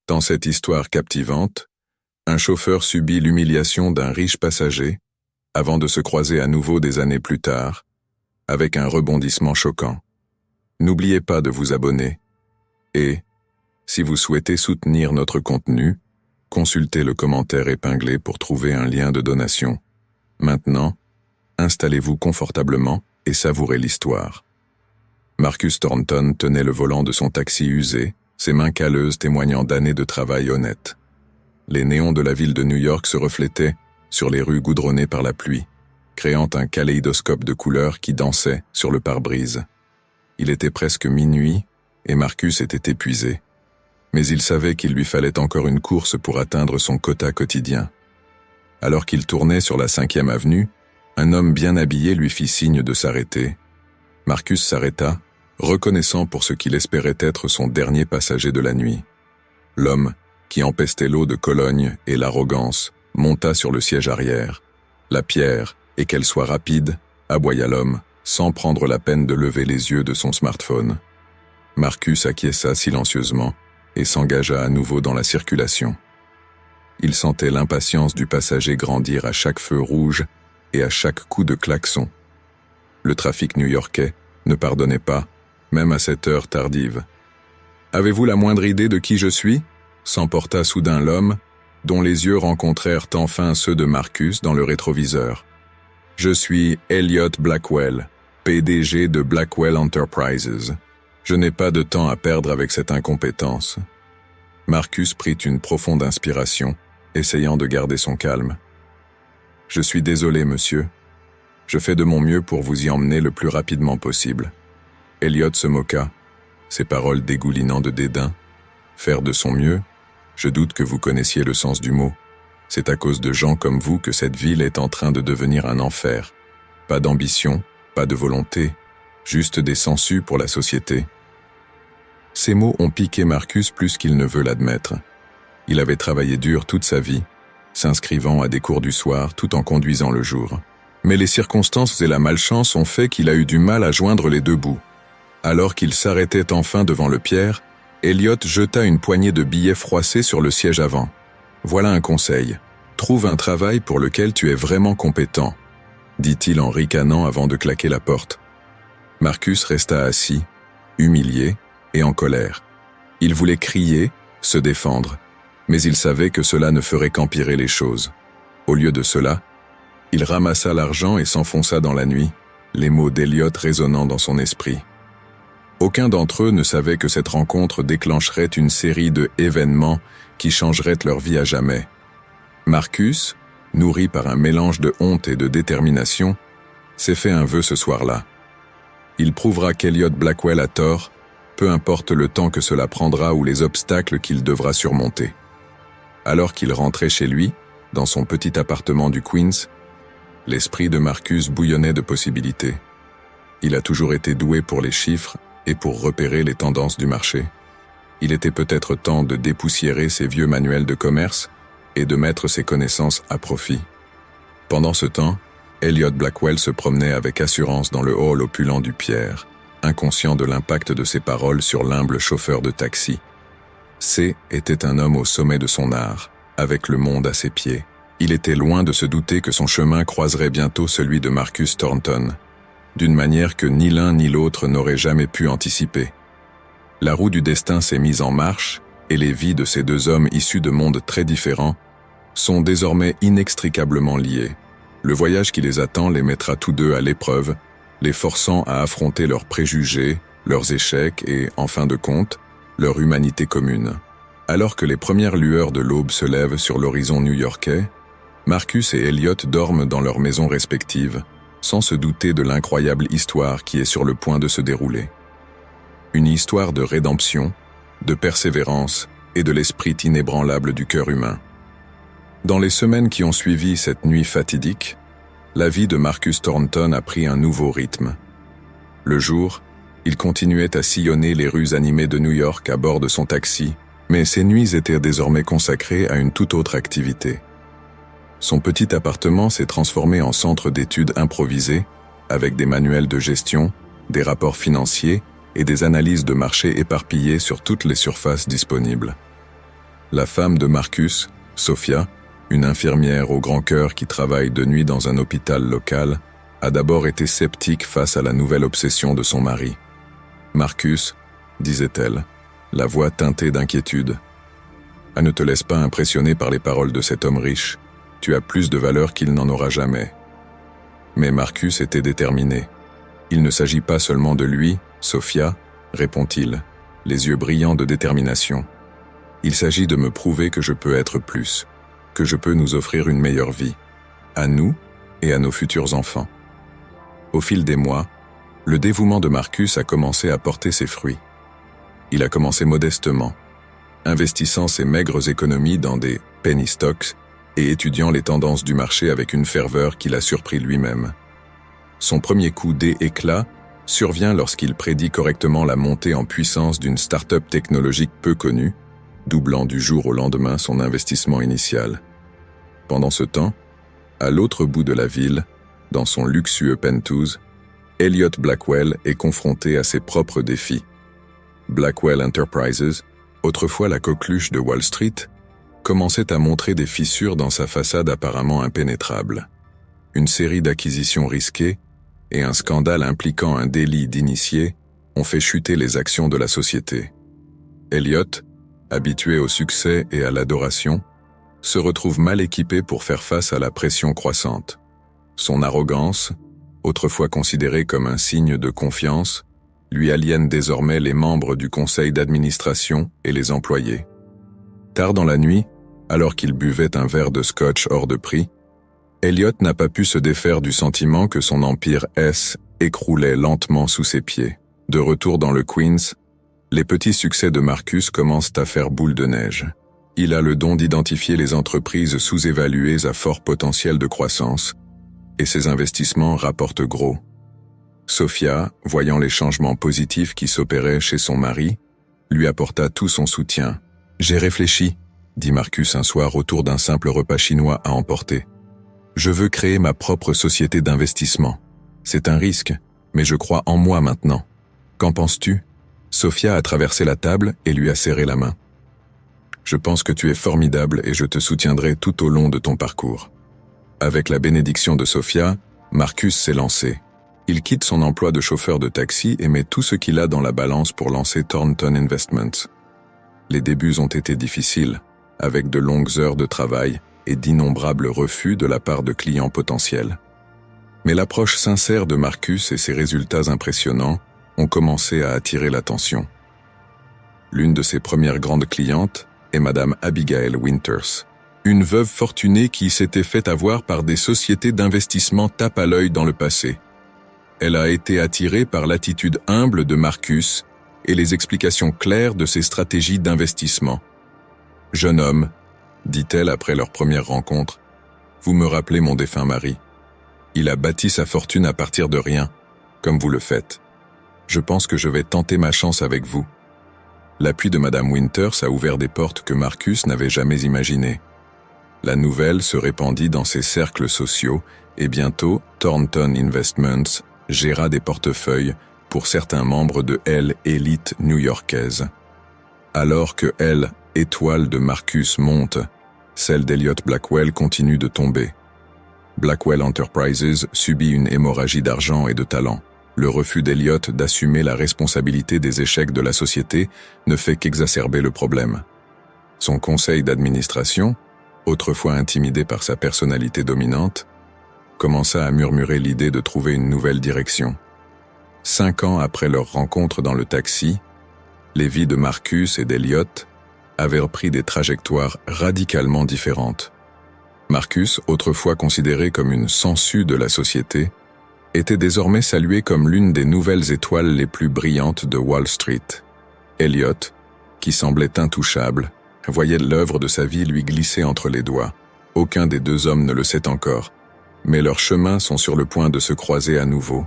Dans cette histoire captivante, un chauffeur subit l'humiliation d'un riche passager avant de se croiser à nouveau des années plus tard, avec un rebondissement choquant. N'oubliez pas de vous abonner et, si vous souhaitez soutenir notre contenu, consultez le commentaire épinglé pour trouver un lien de donation. Maintenant, installez-vous confortablement et savourez l'histoire. Marcus Thornton tenait le volant de son taxi usé, ses mains calleuses témoignant d'années de travail honnête. Les néons de la ville de New York se reflétaient sur les rues goudronnées par la pluie, créant un kaléidoscope de couleurs qui dansait sur le pare-brise. Il était presque minuit et Marcus était épuisé. Mais il savait qu'il lui fallait encore une course pour atteindre son quota quotidien. Alors qu'il tournait sur la 5e avenue, un homme bien habillé lui fit signe de s'arrêter. Marcus s'arrêta, reconnaissant pour ce qu'il espérait être son dernier passager de la nuit. L'homme, qui empestait l'eau de Cologne et l'arrogance, monta sur le siège arrière. La pierre, et qu'elle soit rapide, aboya l'homme, sans prendre la peine de lever les yeux de son smartphone. Marcus acquiesça silencieusement et s'engagea à nouveau dans la circulation. Il sentait l'impatience du passager grandir à chaque feu rouge et à chaque coup de klaxon. Le trafic new-yorkais ne pardonnait pas, même à cette heure tardive. « Avez-vous la moindre idée de qui je suis ?» s'emporta soudain l'homme, dont les yeux rencontrèrent enfin ceux de Marcus dans le rétroviseur. « Je suis Elliot Blackwell, PDG de Blackwell Enterprises. Je n'ai pas de temps à perdre avec cette incompétence. » Marcus prit une profonde inspiration, essayant de garder son calme. « Je suis désolé, monsieur. Je fais de mon mieux pour vous y emmener le plus rapidement possible. » Elliot se moqua, ses paroles dégoulinant de dédain. « Faire de son mieux? Je doute que vous connaissiez le sens du mot. C'est à cause de gens comme vous que cette ville est en train de devenir un enfer. Pas d'ambition, pas de volonté, juste des sangsues pour la société. » Ces mots ont piqué Marcus plus qu'il ne veut l'admettre. Il avait travaillé dur toute sa vie, s'inscrivant à des cours du soir tout en conduisant le jour. Mais les circonstances et la malchance ont fait qu'il a eu du mal à joindre les deux bouts. Alors qu'il s'arrêtait enfin devant le Pierre, Elliot jeta une poignée de billets froissés sur le siège avant. « Voilà un conseil. Trouve un travail pour lequel tu es vraiment compétent, » dit-il en ricanant avant de claquer la porte. Marcus resta assis, humilié et en colère. Il voulait crier, se défendre, mais il savait que cela ne ferait qu'empirer les choses. Au lieu de cela, il ramassa l'argent et s'enfonça dans la nuit, les mots d'Elliot résonnant dans son esprit. Aucun d'entre eux ne savait que cette rencontre déclencherait une série de événements qui changeraient leur vie à jamais. Marcus, nourri par un mélange de honte et de détermination, s'est fait un vœu ce soir-là. Il prouvera qu'Elliot Blackwell a tort, peu importe le temps que cela prendra ou les obstacles qu'il devra surmonter. Alors qu'il rentrait chez lui, dans son petit appartement du Queens, l'esprit de Marcus bouillonnait de possibilités. Il a toujours été doué pour les chiffres et pour repérer les tendances du marché. Il était peut-être temps de dépoussiérer ses vieux manuels de commerce et de mettre ses connaissances à profit. Pendant ce temps, Elliot Blackwell se promenait avec assurance dans le hall opulent du Pierre, inconscient de l'impact de ses paroles sur l'humble chauffeur de taxi. C était un homme au sommet de son art, avec le monde à ses pieds. Il était loin de se douter que son chemin croiserait bientôt celui de Marcus Thornton, d'une manière que ni l'un ni l'autre n'auraient jamais pu anticiper. La roue du destin s'est mise en marche, et les vies de ces deux hommes issus de mondes très différents sont désormais inextricablement liées. Le voyage qui les attend les mettra tous deux à l'épreuve, les forçant à affronter leurs préjugés, leurs échecs et, en fin de compte, leur humanité commune. Alors que les premières lueurs de l'aube se lèvent sur l'horizon new-yorkais, Marcus et Elliot dorment dans leurs maisons respectives, sans se douter de l'incroyable histoire qui est sur le point de se dérouler. Une histoire de rédemption, de persévérance et de l'esprit inébranlable du cœur humain. Dans les semaines qui ont suivi cette nuit fatidique, la vie de Marcus Thornton a pris un nouveau rythme. Le jour, il continuait à sillonner les rues animées de New York à bord de son taxi, mais ses nuits étaient désormais consacrées à une toute autre activité. Son petit appartement s'est transformé en centre d'études improvisé, avec des manuels de gestion, des rapports financiers et des analyses de marché éparpillées sur toutes les surfaces disponibles. La femme de Marcus, Sophia, une infirmière au grand cœur qui travaille de nuit dans un hôpital local, a d'abord été sceptique face à la nouvelle obsession de son mari. « Marcus, disait-elle, la voix teintée d'inquiétude, ne te laisse pas impressionner par les paroles de cet homme riche. Tu as plus de valeur qu'il n'en aura jamais. » Mais Marcus était déterminé. « Il ne s'agit pas seulement de lui, Sophia, répond-il, les yeux brillants de détermination. Il s'agit de me prouver que je peux être plus, que je peux nous offrir une meilleure vie, à nous et à nos futurs enfants. » Au fil des mois, le dévouement de Marcus a commencé à porter ses fruits. Il a commencé modestement, investissant ses maigres économies dans des penny stocks et étudiant les tendances du marché avec une ferveur qui l'a surpris lui-même. Son premier coup d'éclat survient lorsqu'il prédit correctement la montée en puissance d'une start-up technologique peu connue, doublant du jour au lendemain son investissement initial. Pendant ce temps, à l'autre bout de la ville, dans son luxueux penthouse, Elliott Blackwell est confronté à ses propres défis. Blackwell Enterprises, autrefois la coqueluche de Wall Street, commençait à montrer des fissures dans sa façade apparemment impénétrable. Une série d'acquisitions risquées et un scandale impliquant un délit d'initié ont fait chuter les actions de la société. Elliott, habitué au succès et à l'adoration, se retrouve mal équipé pour faire face à la pression croissante. Son arrogance, autrefois considérée comme un signe de confiance, lui aliène désormais les membres du conseil d'administration et les employés. Tard dans la nuit, alors qu'il buvait un verre de scotch hors de prix, Elliott n'a pas pu se défaire du sentiment que son empire écroulait lentement sous ses pieds. De retour dans le Queens, les petits succès de Marcus commencent à faire boule de neige. Il a le don d'identifier les entreprises sous-évaluées à fort potentiel de croissance, et ses investissements rapportent gros. Sophia, voyant les changements positifs qui s'opéraient chez son mari, lui apporta tout son soutien. « J'ai réfléchi », dit Marcus un soir autour d'un simple repas chinois à emporter. « Je veux créer ma propre société d'investissement. C'est un risque, mais je crois en moi maintenant. Qu'en penses-tu » Sophia a traversé la table et lui a serré la main. « Je pense que tu es formidable et je te soutiendrai tout au long de ton parcours. » Avec la bénédiction de Sophia, Marcus s'est lancé. Il quitte son emploi de chauffeur de taxi et met tout ce qu'il a dans la balance pour lancer Thornton Investments. Les débuts ont été difficiles, avec de longues heures de travail et d'innombrables refus de la part de clients potentiels. Mais l'approche sincère de Marcus et ses résultats impressionnants ont commencé à attirer l'attention. L'une de ses premières grandes clientes est Madame Abigail Winters, une veuve fortunée qui s'était fait avoir par des sociétés d'investissement tape à l'œil dans le passé. Elle a été attirée par l'attitude humble de Marcus et les explications claires de ses stratégies d'investissement. « Jeune homme, » dit-elle après leur première rencontre, « vous me rappelez mon défunt mari. Il a bâti sa fortune à partir de rien, comme vous le faites. Je pense que je vais tenter ma chance avec vous. » L'appui de Madame Winters a ouvert des portes que Marcus n'avait jamais imaginées. La nouvelle se répandit dans ses cercles sociaux et bientôt Thornton Investments géra des portefeuilles pour certains membres de l'élite new-yorkaise. Alors que étoile de Marcus monte, celle d'Elliott Blackwell continue de tomber. Blackwell Enterprises subit une hémorragie d'argent et de talent. Le refus d'Elliott d'assumer la responsabilité des échecs de la société ne fait qu'exacerber le problème. Son conseil d'administration, autrefois intimidé par sa personnalité dominante, commença à murmurer l'idée de trouver une nouvelle direction. 5 ans après leur rencontre dans le taxi, les vies de Marcus et d'Elliott avaient pris des trajectoires radicalement différentes. Marcus, autrefois considéré comme une sangsue de la société, était désormais salué comme l'une des nouvelles étoiles les plus brillantes de Wall Street. Elliott, qui semblait intouchable, voyait l'œuvre de sa vie lui glisser entre les doigts. Aucun des deux hommes ne le sait encore, mais leurs chemins sont sur le point de se croiser à nouveau.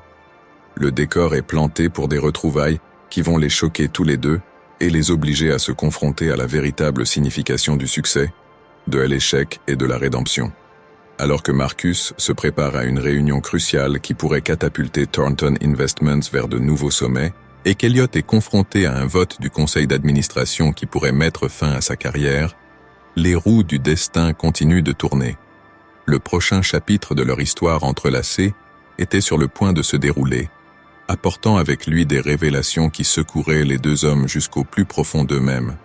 Le décor est planté pour des retrouvailles qui vont les choquer tous les deux et les obliger à se confronter à la véritable signification du succès, de l'échec et de la rédemption. Alors que Marcus se prépare à une réunion cruciale qui pourrait catapulter Thornton Investments vers de nouveaux sommets, et qu'Elliott est confronté à un vote du conseil d'administration qui pourrait mettre fin à sa carrière, Les roues du destin continuent de tourner. Le prochain chapitre de leur histoire entrelacée était sur le point de se dérouler, apportant avec lui des révélations qui secoueraient les deux hommes jusqu'au plus profond d'eux-mêmes.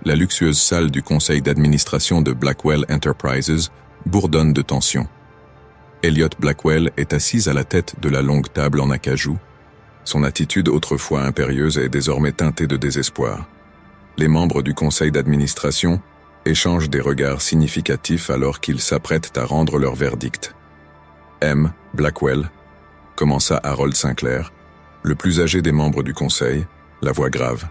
La luxueuse salle du conseil d'administration de Blackwell Enterprises bourdonne de tension. Elliot Blackwell est assise à la tête de la longue table en acajou. Son attitude autrefois impérieuse est désormais teintée de désespoir. Les membres du conseil d'administration échangent des regards significatifs alors qu'ils s'apprêtent à rendre leur verdict. M. Blackwell, commença Harold Sinclair, le plus âgé des membres du conseil, la voix grave.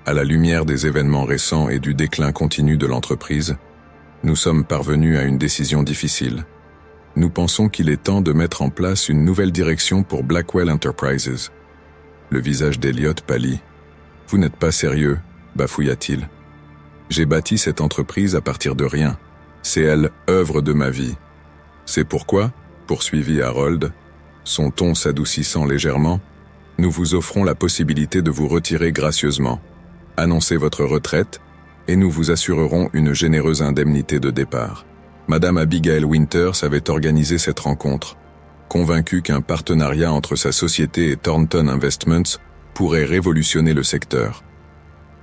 À la lumière des événements récents et du déclin continu de l'entreprise, nous sommes parvenus à une décision difficile. Nous pensons qu'il est temps de mettre en place une nouvelle direction pour Blackwell Enterprises. Le visage d'Elliot pâlit. « Vous n'êtes pas sérieux » bafouilla-t-il. « J'ai bâti cette entreprise à partir de rien. C'est elle, œuvre de ma vie. C'est pourquoi, poursuivit Harold, son ton s'adoucissant légèrement, nous vous offrons la possibilité de vous retirer gracieusement. Annoncez votre retraite et nous vous assurerons une généreuse indemnité de départ. » Madame Abigail Winters avait organisé cette rencontre, convaincue qu'un partenariat entre sa société et Thornton Investments pourrait révolutionner le secteur.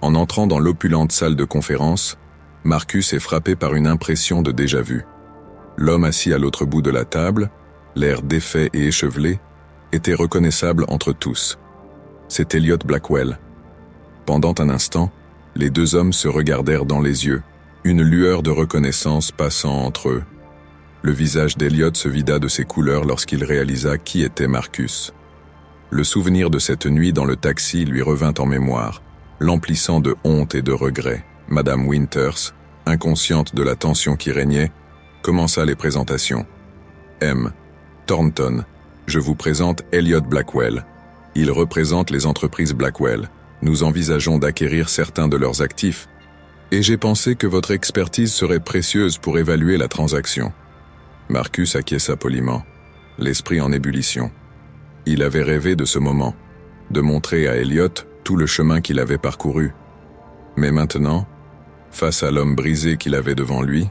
En entrant dans l'opulente salle de conférence, Marcus est frappé par une impression de déjà-vu. L'homme assis à l'autre bout de la table, l'air défait et échevelé, était reconnaissable entre tous. C'est Elliot Blackwell. Pendant un instant, les deux hommes se regardèrent dans les yeux, une lueur de reconnaissance passant entre eux. Le visage d'Elliot se vida de ses couleurs lorsqu'il réalisa qui était Marcus. Le souvenir de cette nuit dans le taxi lui revint en mémoire, l'emplissant de honte et de regret. Madame Winters, inconsciente de la tension qui régnait, commença les présentations. M. Thornton, je vous présente Elliot Blackwell. Il représente les entreprises Blackwell. Nous envisageons d'acquérir certains de leurs actifs, et j'ai pensé que votre expertise serait précieuse pour évaluer la transaction. Marcus acquiesça poliment, l'esprit en ébullition. Il avait rêvé de ce moment, de montrer à Elliot tout le chemin qu'il avait parcouru. Mais maintenant, face à l'homme brisé qu'il avait devant lui,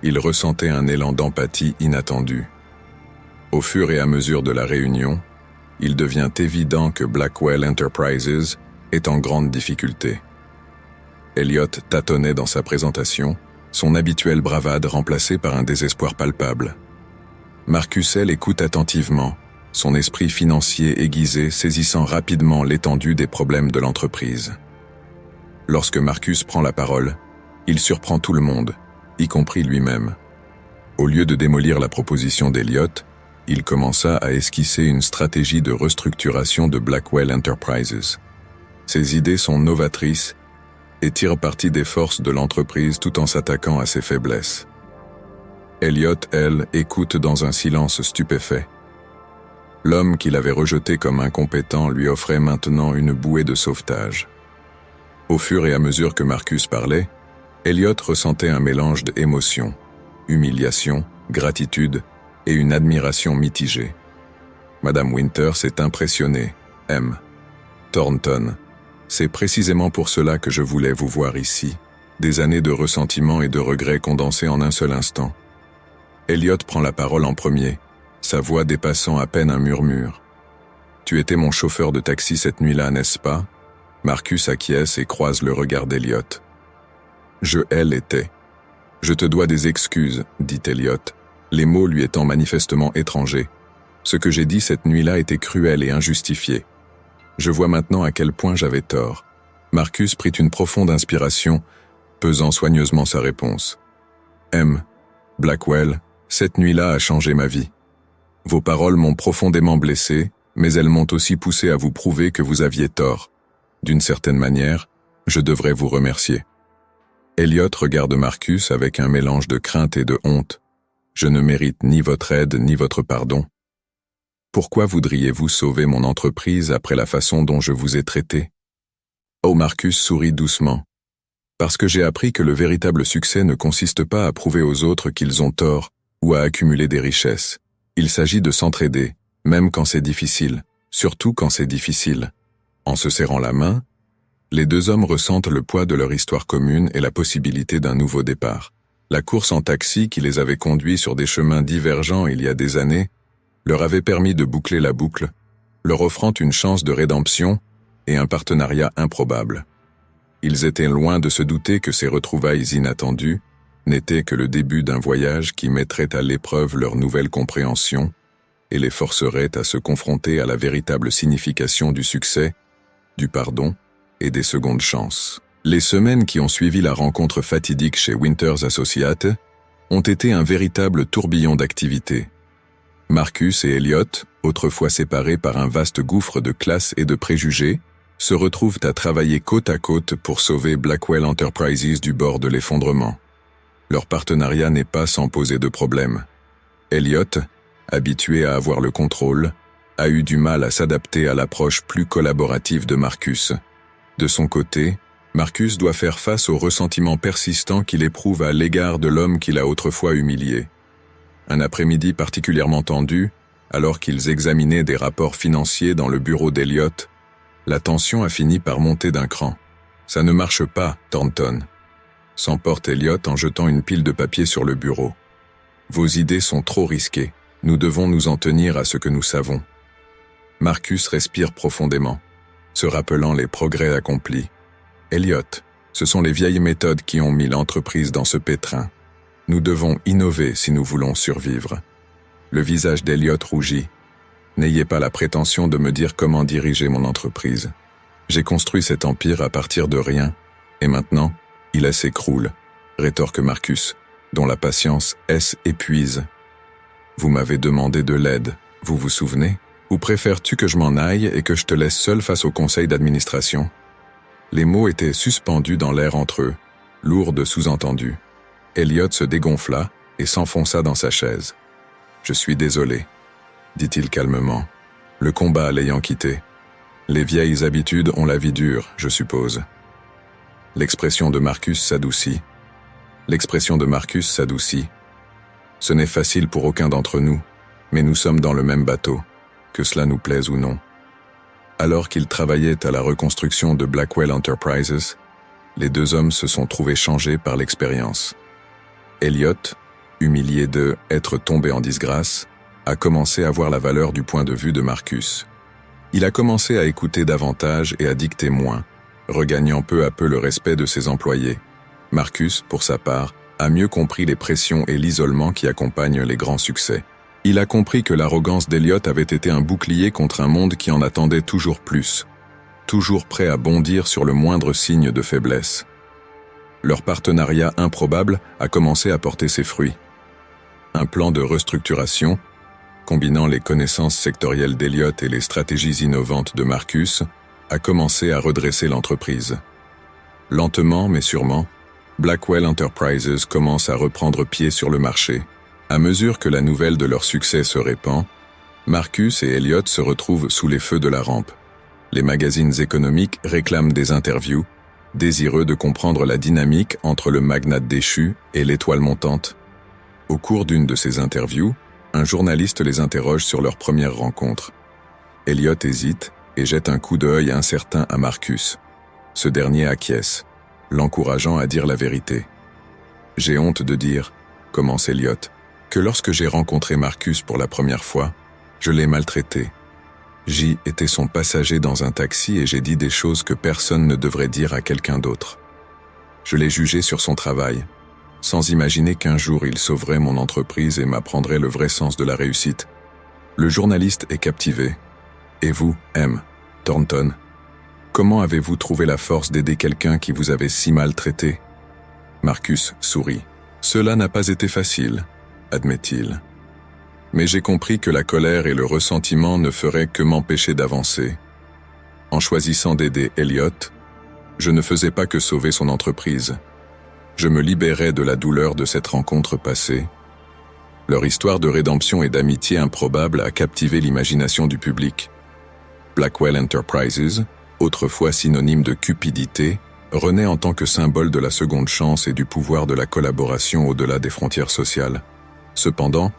il ressentait un élan d'empathie inattendu. Au fur et à mesure de la réunion, il devient évident que Blackwell Enterprises est en grande difficulté. Elliot tâtonnait dans sa présentation, son habituelle bravade remplacée par un désespoir palpable. Marcus L. écoute attentivement, son esprit financier aiguisé saisissant rapidement l'étendue des problèmes de l'entreprise. Lorsque Marcus prend la parole, il surprend tout le monde, y compris lui-même. Au lieu de démolir la proposition d'Elliot, il commença à esquisser une stratégie de restructuration de Blackwell Enterprises. Ses idées sont novatrices et tirent parti des forces de l'entreprise tout en s'attaquant à ses faiblesses. Elliot, elle, écoute dans un silence stupéfait. L'homme qu'il avait rejeté comme incompétent lui offrait maintenant une bouée de sauvetage. Au fur et à mesure que Marcus parlait, Elliot ressentait un mélange d'émotions, humiliation, gratitude et une admiration mitigée. Madame Winters est impressionnée. M. Thornton, c'est précisément pour cela que je voulais vous voir ici. Des années de ressentiment et de regrets condensés en un seul instant. Elliot prend la parole en premier, sa voix dépassant à peine un murmure. « Tu étais mon chauffeur de taxi cette nuit-là, n'est-ce pas ?» Marcus acquiesce et croise le regard d'Elliot. « Je l'étais. Je te dois des excuses, dit Elliot, les mots lui étant manifestement étrangers. Ce que j'ai dit cette nuit-là était cruel et injustifié. Je vois maintenant à quel point j'avais tort. » Marcus prit une profonde inspiration, pesant soigneusement sa réponse. « M. Blackwell, cette nuit-là a changé ma vie. Vos paroles m'ont profondément blessé, mais elles m'ont aussi poussé à vous prouver que vous aviez tort. D'une certaine manière, je devrais vous remercier. » Elliot regarde Marcus avec un mélange de crainte et de honte. « Je ne mérite ni votre aide ni votre pardon. Pourquoi voudriez-vous sauver mon entreprise après la façon dont je vous ai traité ?» Oh, Marcus sourit doucement. « Parce que j'ai appris que le véritable succès ne consiste pas à prouver aux autres qu'ils ont tort ou à accumuler des richesses. Il s'agit de s'entraider, même quand c'est difficile, surtout quand c'est difficile. » En se serrant la main, Les deux hommes ressentent le poids de leur histoire commune et la possibilité d'un nouveau départ. La course en taxi qui les avait conduits sur des chemins divergents il y a des années leur avait permis de boucler la boucle, leur offrant une chance de rédemption et un partenariat improbable. Ils étaient loin de se douter que ces retrouvailles inattendues n'étaient que le début d'un voyage qui mettrait à l'épreuve leur nouvelle compréhension et les forcerait à se confronter à la véritable signification du succès, du pardon et des secondes chances. Les semaines qui ont suivi la rencontre fatidique chez Winters Associates ont été un véritable tourbillon d'activités. Marcus et Elliot, autrefois séparés par un vaste gouffre de classes et de préjugés, se retrouvent à travailler côte à côte pour sauver Blackwell Enterprises du bord de l'effondrement. Leur partenariat n'est pas sans poser de problème. Elliot, habitué à avoir le contrôle, a eu du mal à s'adapter à l'approche plus collaborative de Marcus. De son côté, Marcus doit faire face au ressentiment persistant qu'il éprouve à l'égard de l'homme qu'il a autrefois humilié. Un après-midi particulièrement tendu, alors qu'ils examinaient des rapports financiers dans le bureau d'Elliot, la tension a fini par monter d'un cran. « Ça ne marche pas, Thornton », s'emporte Elliot en jetant une pile de papier sur le bureau. « Vos idées sont trop risquées. Nous devons nous en tenir à ce que nous savons. » Marcus respire profondément, se rappelant les progrès accomplis. « Elliot, ce sont les vieilles méthodes qui ont mis l'entreprise dans ce pétrin. Nous devons innover si nous voulons survivre. » Le visage d'Elliot rougit. « N'ayez pas la prétention de me dire comment diriger mon entreprise. J'ai construit cet empire à partir de rien, et maintenant, il s'écroule, » rétorque Marcus, dont la patience s'épuise. « Vous m'avez demandé de l'aide, vous vous souvenez? Ou préfères-tu que je m'en aille et que je te laisse seul face au conseil d'administration ?» Les mots étaient suspendus dans l'air entre eux, lourds de sous-entendus. Elliot se dégonfla et s'enfonça dans sa chaise. « Je suis désolé, » dit-il calmement, le combat l'ayant quitté. Les vieilles habitudes ont la vie dure, je suppose. L'expression de Marcus s'adoucit. Ce n'est facile pour aucun d'entre nous, mais nous sommes dans le même bateau, que cela nous plaise ou non. Alors qu'ils travaillaient à la reconstruction de Blackwell Enterprises, les deux hommes se sont trouvés changés par l'expérience. Elliot, humilié de être tombé en disgrâce, a commencé à voir la valeur du point de vue de Marcus. Il a commencé à écouter davantage et à dicter moins, regagnant peu à peu le respect de ses employés. Marcus, pour sa part, a mieux compris les pressions et l'isolement qui accompagnent les grands succès. Il a compris que l'arrogance d'Elliot avait été un bouclier contre un monde qui en attendait toujours plus, toujours prêt à bondir sur le moindre signe de faiblesse. Leur partenariat improbable a commencé à porter ses fruits. Un plan de restructuration, combinant les connaissances sectorielles d'Elliot et les stratégies innovantes de Marcus, a commencé à redresser l'entreprise. Lentement mais sûrement, Blackwell Enterprises commence à reprendre pied sur le marché. À mesure que la nouvelle de leur succès se répand, Marcus et Elliot se retrouvent sous les feux de la rampe. Les magazines économiques réclament des interviews, désireux de comprendre la dynamique entre le magnate déchu et l'étoile montante. Au cours d'une de ces interviews, un journaliste les interroge sur leur première rencontre. Elliot hésite et jette un coup d'œil incertain à Marcus. Ce dernier acquiesce, l'encourageant à dire la vérité. « J'ai honte de dire, » commence Elliot, « que lorsque j'ai rencontré Marcus pour la première fois, je l'ai maltraité. J'y étais son passager dans un taxi et j'ai dit des choses que personne ne devrait dire à quelqu'un d'autre. Je l'ai jugé sur son travail, sans imaginer qu'un jour il sauverait mon entreprise et m'apprendrait le vrai sens de la réussite. Le journaliste est captivé. Et vous, M. Thornton, comment avez-vous trouvé la force d'aider quelqu'un qui vous avait si maltraité? » Marcus sourit. « Cela n'a pas été facile, admet-il. Mais j'ai compris que la colère et le ressentiment ne feraient que m'empêcher d'avancer. En choisissant d'aider Elliot, je ne faisais pas que sauver son entreprise. Je me libérais de la douleur de cette rencontre passée. Leur histoire de rédemption et d'amitié improbable a captivé l'imagination du public. Blackwell Enterprises, autrefois synonyme de cupidité, renaît en tant que symbole de la seconde chance et du pouvoir de la collaboration au-delà des frontières sociales. Cependant,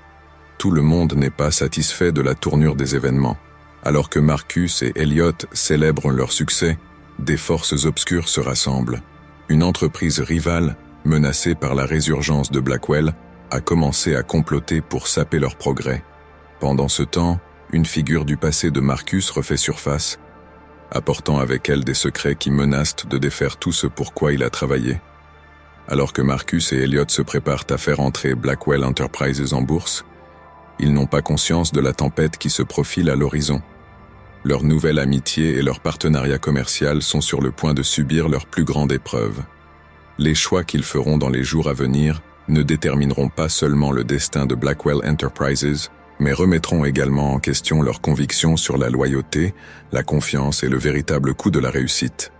tout le monde n'est pas satisfait de la tournure des événements. Alors que Marcus et Elliot célèbrent leur succès, des forces obscures se rassemblent. Une entreprise rivale, menacée par la résurgence de Blackwell, a commencé à comploter pour saper leur progrès. Pendant ce temps, une figure du passé de Marcus refait surface, apportant avec elle des secrets qui menacent de défaire tout ce pour quoi il a travaillé. Alors que Marcus et Elliot se préparent à faire entrer Blackwell Enterprises en bourse, ils n'ont pas conscience de la tempête qui se profile à l'horizon. Leur nouvelle amitié et leur partenariat commercial sont sur le point de subir leur plus grande épreuve. Les choix qu'ils feront dans les jours à venir ne détermineront pas seulement le destin de Blackwell Enterprises, mais remettront également en question leurs convictions sur la loyauté, la confiance et le véritable coût de la réussite.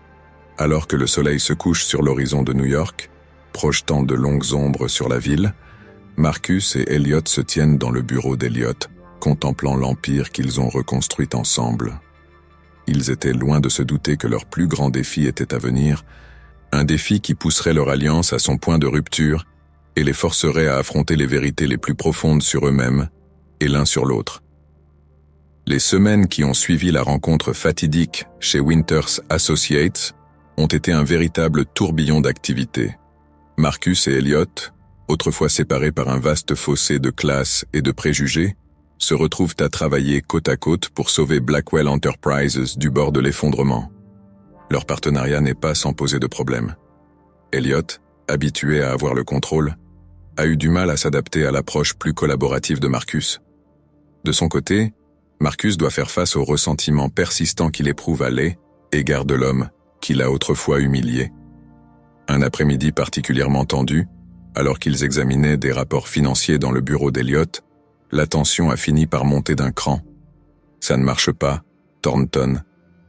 Alors que le soleil se couche sur l'horizon de New York, projetant de longues ombres sur la ville, Marcus et Elliot se tiennent dans le bureau d'Elliot, contemplant l'empire qu'ils ont reconstruit ensemble. Ils étaient loin de se douter que leur plus grand défi était à venir, un défi qui pousserait leur alliance à son point de rupture et les forcerait à affronter les vérités les plus profondes sur eux-mêmes et l'un sur l'autre. Les semaines qui ont suivi la rencontre fatidique chez Winters Associates ont été un véritable tourbillon d'activités. Marcus et Elliot, autrefois séparés par un vaste fossé de classes et de préjugés, se retrouvent à travailler côte à côte pour sauver Blackwell Enterprises du bord de l'effondrement. Leur partenariat n'est pas sans poser de problème. Elliot, habitué à avoir le contrôle, a eu du mal à s'adapter à l'approche plus collaborative de Marcus. De son côté, Marcus doit faire face au ressentiment persistant qu'il éprouve à l'égard de l'homme qu'il a autrefois humilié. Un après-midi particulièrement tendu, alors qu'ils examinaient des rapports financiers dans le bureau d'Elliot, la tension a fini par monter d'un cran. « Ça ne marche pas, Thornton »,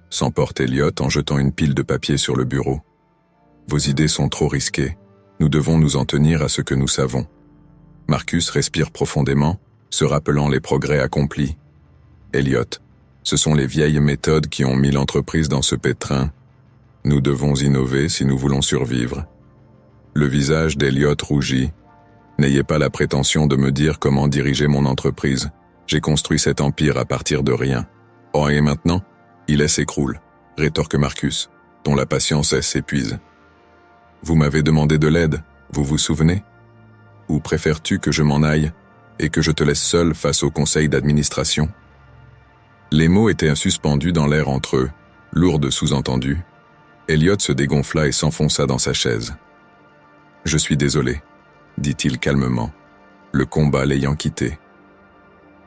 s'emporte Elliot en jetant une pile de papier sur le bureau. « Vos idées sont trop risquées. Nous devons nous en tenir à ce que nous savons. » Marcus respire profondément, se rappelant les progrès accomplis. « Elliot, ce sont les vieilles méthodes qui ont mis l'entreprise dans ce pétrin. Nous devons innover si nous voulons survivre. » Le visage d'Elliot rougit. « N'ayez pas la prétention de me dire comment diriger mon entreprise. J'ai construit cet empire à partir de rien. Oh, et maintenant, il s'écroule, » rétorque Marcus, dont la patience s'épuise. « Vous m'avez demandé de l'aide, vous vous souvenez? Ou préfères-tu que je m'en aille et que je te laisse seul face au conseil d'administration ?» Les mots étaient suspendus dans l'air entre eux, lourds de sous-entendus. Elliot se dégonfla et s'enfonça dans sa chaise. « Je suis désolé, » dit-il calmement, le combat l'ayant quitté.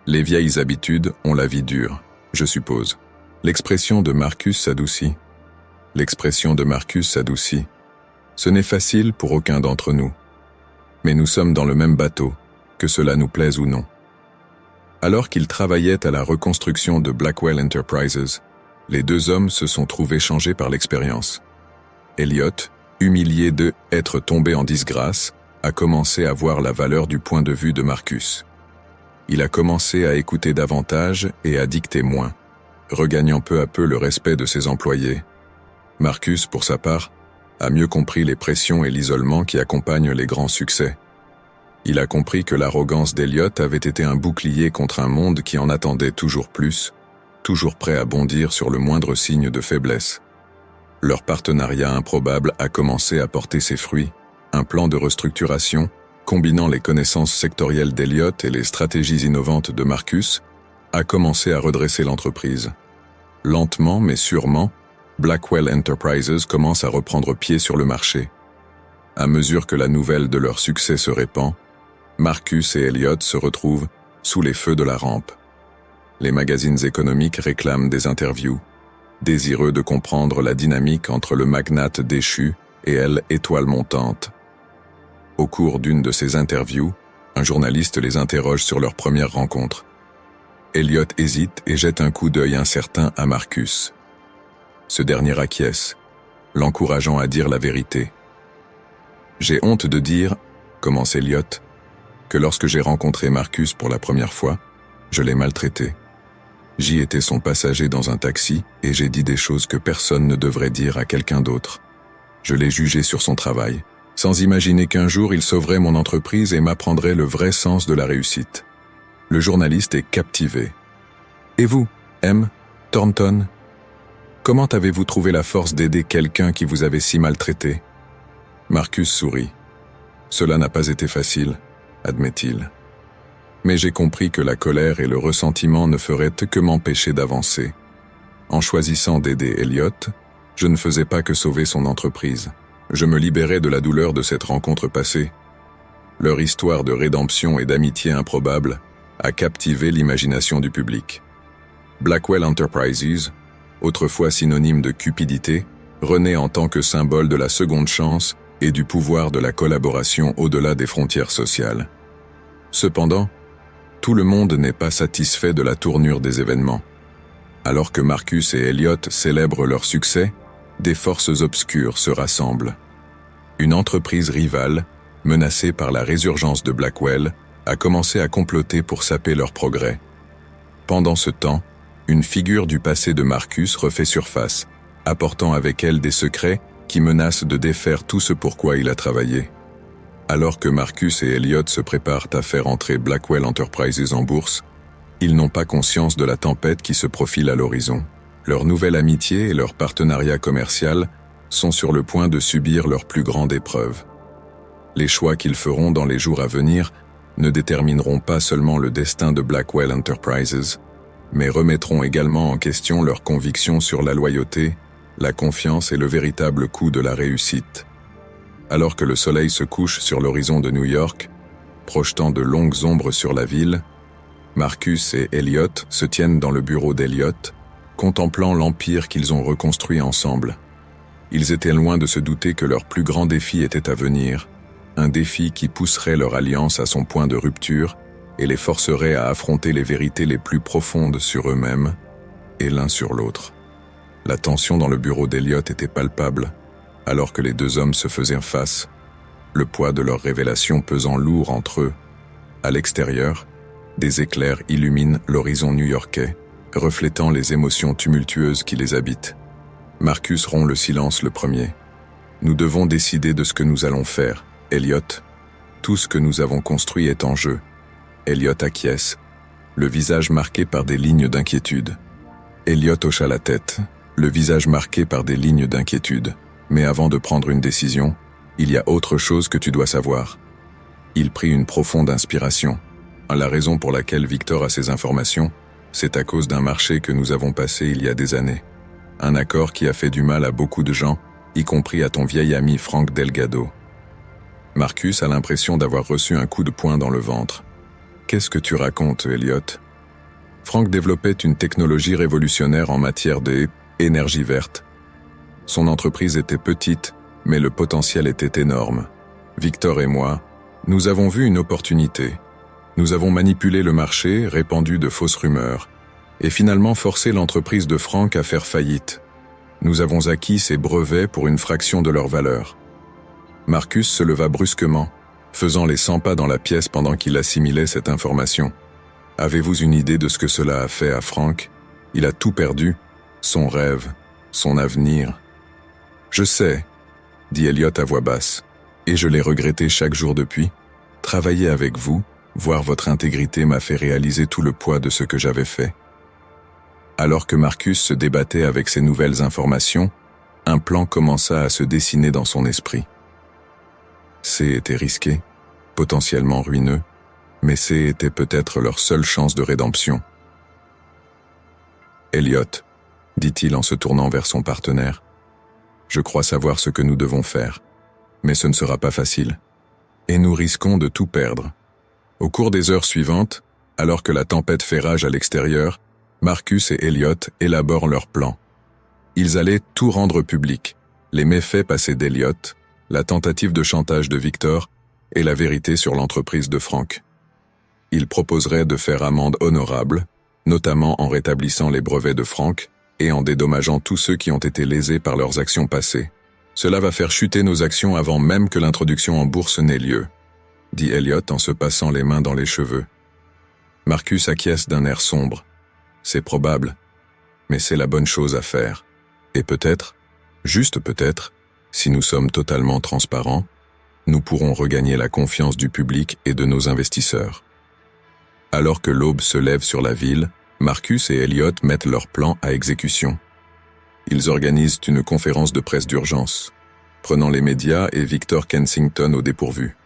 Les vieilles habitudes ont la vie dure, je suppose. L'expression de Marcus s'adoucit. Ce n'est facile pour aucun d'entre nous. Mais nous sommes dans le même bateau, que cela nous plaise ou non. Alors qu'ils travaillaient à la reconstruction de Blackwell Enterprises, les deux hommes se sont trouvés changés par l'expérience. Elliot, humilié de être tombé en disgrâce, a commencé à voir la valeur du point de vue de Marcus. Il a commencé à écouter davantage et à dicter moins, regagnant peu à peu le respect de ses employés. Marcus, pour sa part, a mieux compris les pressions et l'isolement qui accompagnent les grands succès. Il a compris que l'arrogance d'Elliot avait été un bouclier contre un monde qui en attendait toujours plus, toujours prêt à bondir sur le moindre signe de faiblesse. Leur partenariat improbable a commencé à porter ses fruits, un plan de restructuration, combinant les connaissances sectorielles d'Elliot et les stratégies innovantes de Marcus, a commencé à redresser l'entreprise. Lentement mais sûrement, Blackwell Enterprises commence à reprendre pied sur le marché. À mesure que la nouvelle de leur succès se répand, Marcus et Elliot se retrouvent sous les feux de la rampe. Les magazines économiques réclament des interviews, désireux de comprendre la dynamique entre le magnate déchu et elle, étoile montante. Au cours d'une de ces interviews, un journaliste les interroge sur leur première rencontre. Elliot hésite et jette un coup d'œil incertain à Marcus. Ce dernier acquiesce, l'encourageant à dire la vérité. « J'ai honte de dire, » commence Elliot, « que lorsque j'ai rencontré Marcus pour la première fois, je l'ai maltraité. J'y étais son passager dans un taxi et j'ai dit des choses que personne ne devrait dire à quelqu'un d'autre. Je l'ai jugé sur son travail, sans imaginer qu'un jour il sauverait mon entreprise et m'apprendrait le vrai sens de la réussite. » Le journaliste est captivé. « Et vous, M. Thornton ?» Comment avez-vous trouvé la force d'aider quelqu'un qui vous avait si maltraité? Marcus sourit. Cela n'a pas été facile, admet-il. Mais j'ai compris que la colère et le ressentiment ne feraient que m'empêcher d'avancer. En choisissant d'aider Elliot, je ne faisais pas que sauver son entreprise. Je me libérais de la douleur de cette rencontre passée. Leur histoire de rédemption et d'amitié improbable a captivé l'imagination du public. Blackwell Enterprises, autrefois synonyme de cupidité, renaît en tant que symbole de la seconde chance et du pouvoir de la collaboration au-delà des frontières sociales. Cependant, tout le monde n'est pas satisfait de la tournure des événements. Alors que Marcus et Elliot célèbrent leur succès, des forces obscures se rassemblent. Une entreprise rivale, menacée par la résurgence de Blackwell, a commencé à comploter pour saper leur progrès. Pendant ce temps, une figure du passé de Marcus refait surface, apportant avec elle des secrets qui menacent de défaire tout ce pourquoi il a travaillé. Alors que Marcus et Elliot se préparent à faire entrer Blackwell Enterprises en bourse, ils n'ont pas conscience de la tempête qui se profile à l'horizon. Leur nouvelle amitié et leur partenariat commercial sont sur le point de subir leur plus grande épreuve. Les choix qu'ils feront dans les jours à venir ne détermineront pas seulement le destin de Blackwell Enterprises, mais remettront également en question leurs convictions sur la loyauté, la confiance et le véritable coût de la réussite. Alors que le soleil se couche sur l'horizon de New York, projetant de longues ombres sur la ville, Marcus et Elliot se tiennent dans le bureau d'Elliot, contemplant l'empire qu'ils ont reconstruit ensemble. Ils étaient loin de se douter que leur plus grand défi était à venir, un défi qui pousserait leur alliance à son point de rupture et les forcerait à affronter les vérités les plus profondes sur eux-mêmes et l'un sur l'autre. La tension dans le bureau d'Elliot était palpable, alors que les deux hommes se faisaient face, le poids de leurs révélations pesant lourd entre eux. À l'extérieur, des éclairs illuminent l'horizon new-yorkais, reflétant les émotions tumultueuses qui les habitent. Marcus rompt le silence le premier. « Nous devons décider de ce que nous allons faire, Elliot. Tout ce que nous avons construit est en jeu. » Elliot acquiesce, le visage marqué par des lignes d'inquiétude. Elliot hocha la tête, le visage marqué par des lignes d'inquiétude. « Mais avant de prendre une décision, il y a autre chose que tu dois savoir. » Il prit une profonde inspiration. La raison pour laquelle Victor a ces informations, c'est à cause d'un marché que nous avons passé il y a des années. Un accord qui a fait du mal à beaucoup de gens, y compris à ton vieil ami Frank Delgado. Marcus a l'impression d'avoir reçu un coup de poing dans le ventre. « Qu'est-ce que tu racontes, Elliot ?» Frank développait une technologie révolutionnaire en matière d'énergie verte. Son entreprise était petite, mais le potentiel était énorme. Victor et moi, nous avons vu une opportunité. Nous avons manipulé le marché, répandu de fausses rumeurs, et finalement forcé l'entreprise de Frank à faire faillite. Nous avons acquis ses brevets pour une fraction de leur valeur. Marcus se leva brusquement, faisant les 100 pas dans la pièce pendant qu'il assimilait cette information. Avez-vous une idée de ce que cela a fait à Frank? Il a tout perdu, son rêve, son avenir. Je sais, dit Elliot à voix basse, et je l'ai regretté chaque jour depuis. Travailler avec vous, voir votre intégrité m'a fait réaliser tout le poids de ce que j'avais fait. Alors que Marcus se débattait avec ces nouvelles informations, un plan commença à se dessiner dans son esprit. C était risqué, potentiellement ruineux, mais C était peut-être leur seule chance de rédemption. Elliot, dit-il en se tournant vers son partenaire, je crois savoir ce que nous devons faire, mais ce ne sera pas facile. Et nous risquons de tout perdre. Au cours des heures suivantes, alors que la tempête fait rage à l'extérieur, Marcus et Elliot élaborent leur plan. Ils allaient tout rendre public, les méfaits passés d'Elliot, la tentative de chantage de Victor et la vérité sur l'entreprise de Frank. Ils proposeraient de faire amende honorable, notamment en rétablissant les brevets de Frank et en dédommageant tous ceux qui ont été lésés par leurs actions passées. Cela va faire chuter nos actions avant même que l'introduction en bourse n'ait lieu, dit Elliot en se passant les mains dans les cheveux. Marcus acquiesce d'un air sombre. C'est probable, mais c'est la bonne chose à faire. Et peut-être, juste peut-être, si nous sommes totalement transparents, nous pourrons regagner la confiance du public et de nos investisseurs. Alors que l'aube se lève sur la ville, Marcus et Elliot mettent leur plan à exécution. Ils organisent une conférence de presse d'urgence, prenant les médias et Victor Kensington au dépourvu.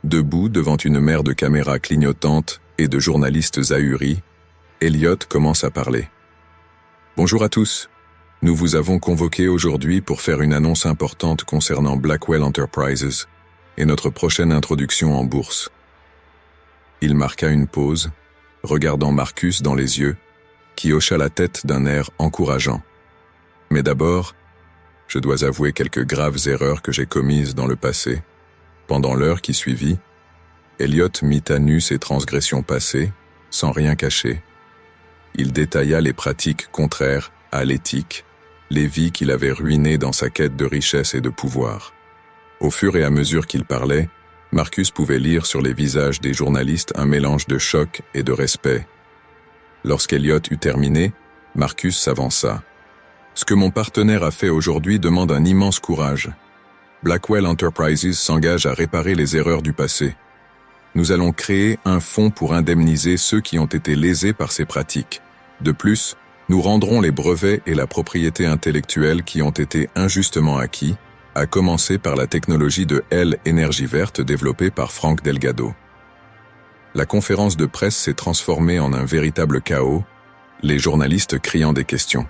Debout devant une mer de caméras clignotantes et de journalistes ahuris, Elliott commence à parler. « Bonjour à tous. Nous vous avons convoqué aujourd'hui pour faire une annonce importante concernant Blackwell Enterprises et notre prochaine introduction en bourse. » Il marqua une pause, regardant Marcus dans les yeux, qui hocha la tête d'un air encourageant. « Mais d'abord, je dois avouer quelques graves erreurs que j'ai commises dans le passé. » Pendant l'heure qui suivit, Elliott mit à nu ses transgressions passées, sans rien cacher. Il détailla les pratiques contraires à l'éthique, les vies qu'il avait ruinées dans sa quête de richesse et de pouvoir. Au fur et à mesure qu'il parlait, Marcus pouvait lire sur les visages des journalistes un mélange de choc et de respect. Lorsqu'Elliott eut terminé, Marcus s'avança. « Ce que mon partenaire a fait aujourd'hui demande un immense courage. Blackwell Enterprises s'engage à réparer les erreurs du passé. Nous allons créer un fonds pour indemniser ceux qui ont été lésés par ces pratiques. De plus, nous rendrons les brevets et la propriété intellectuelle qui ont été injustement acquis, à commencer par la technologie de énergie verte développée par Frank Delgado. » La conférence de presse s'est transformée en un véritable chaos, les journalistes criant des questions.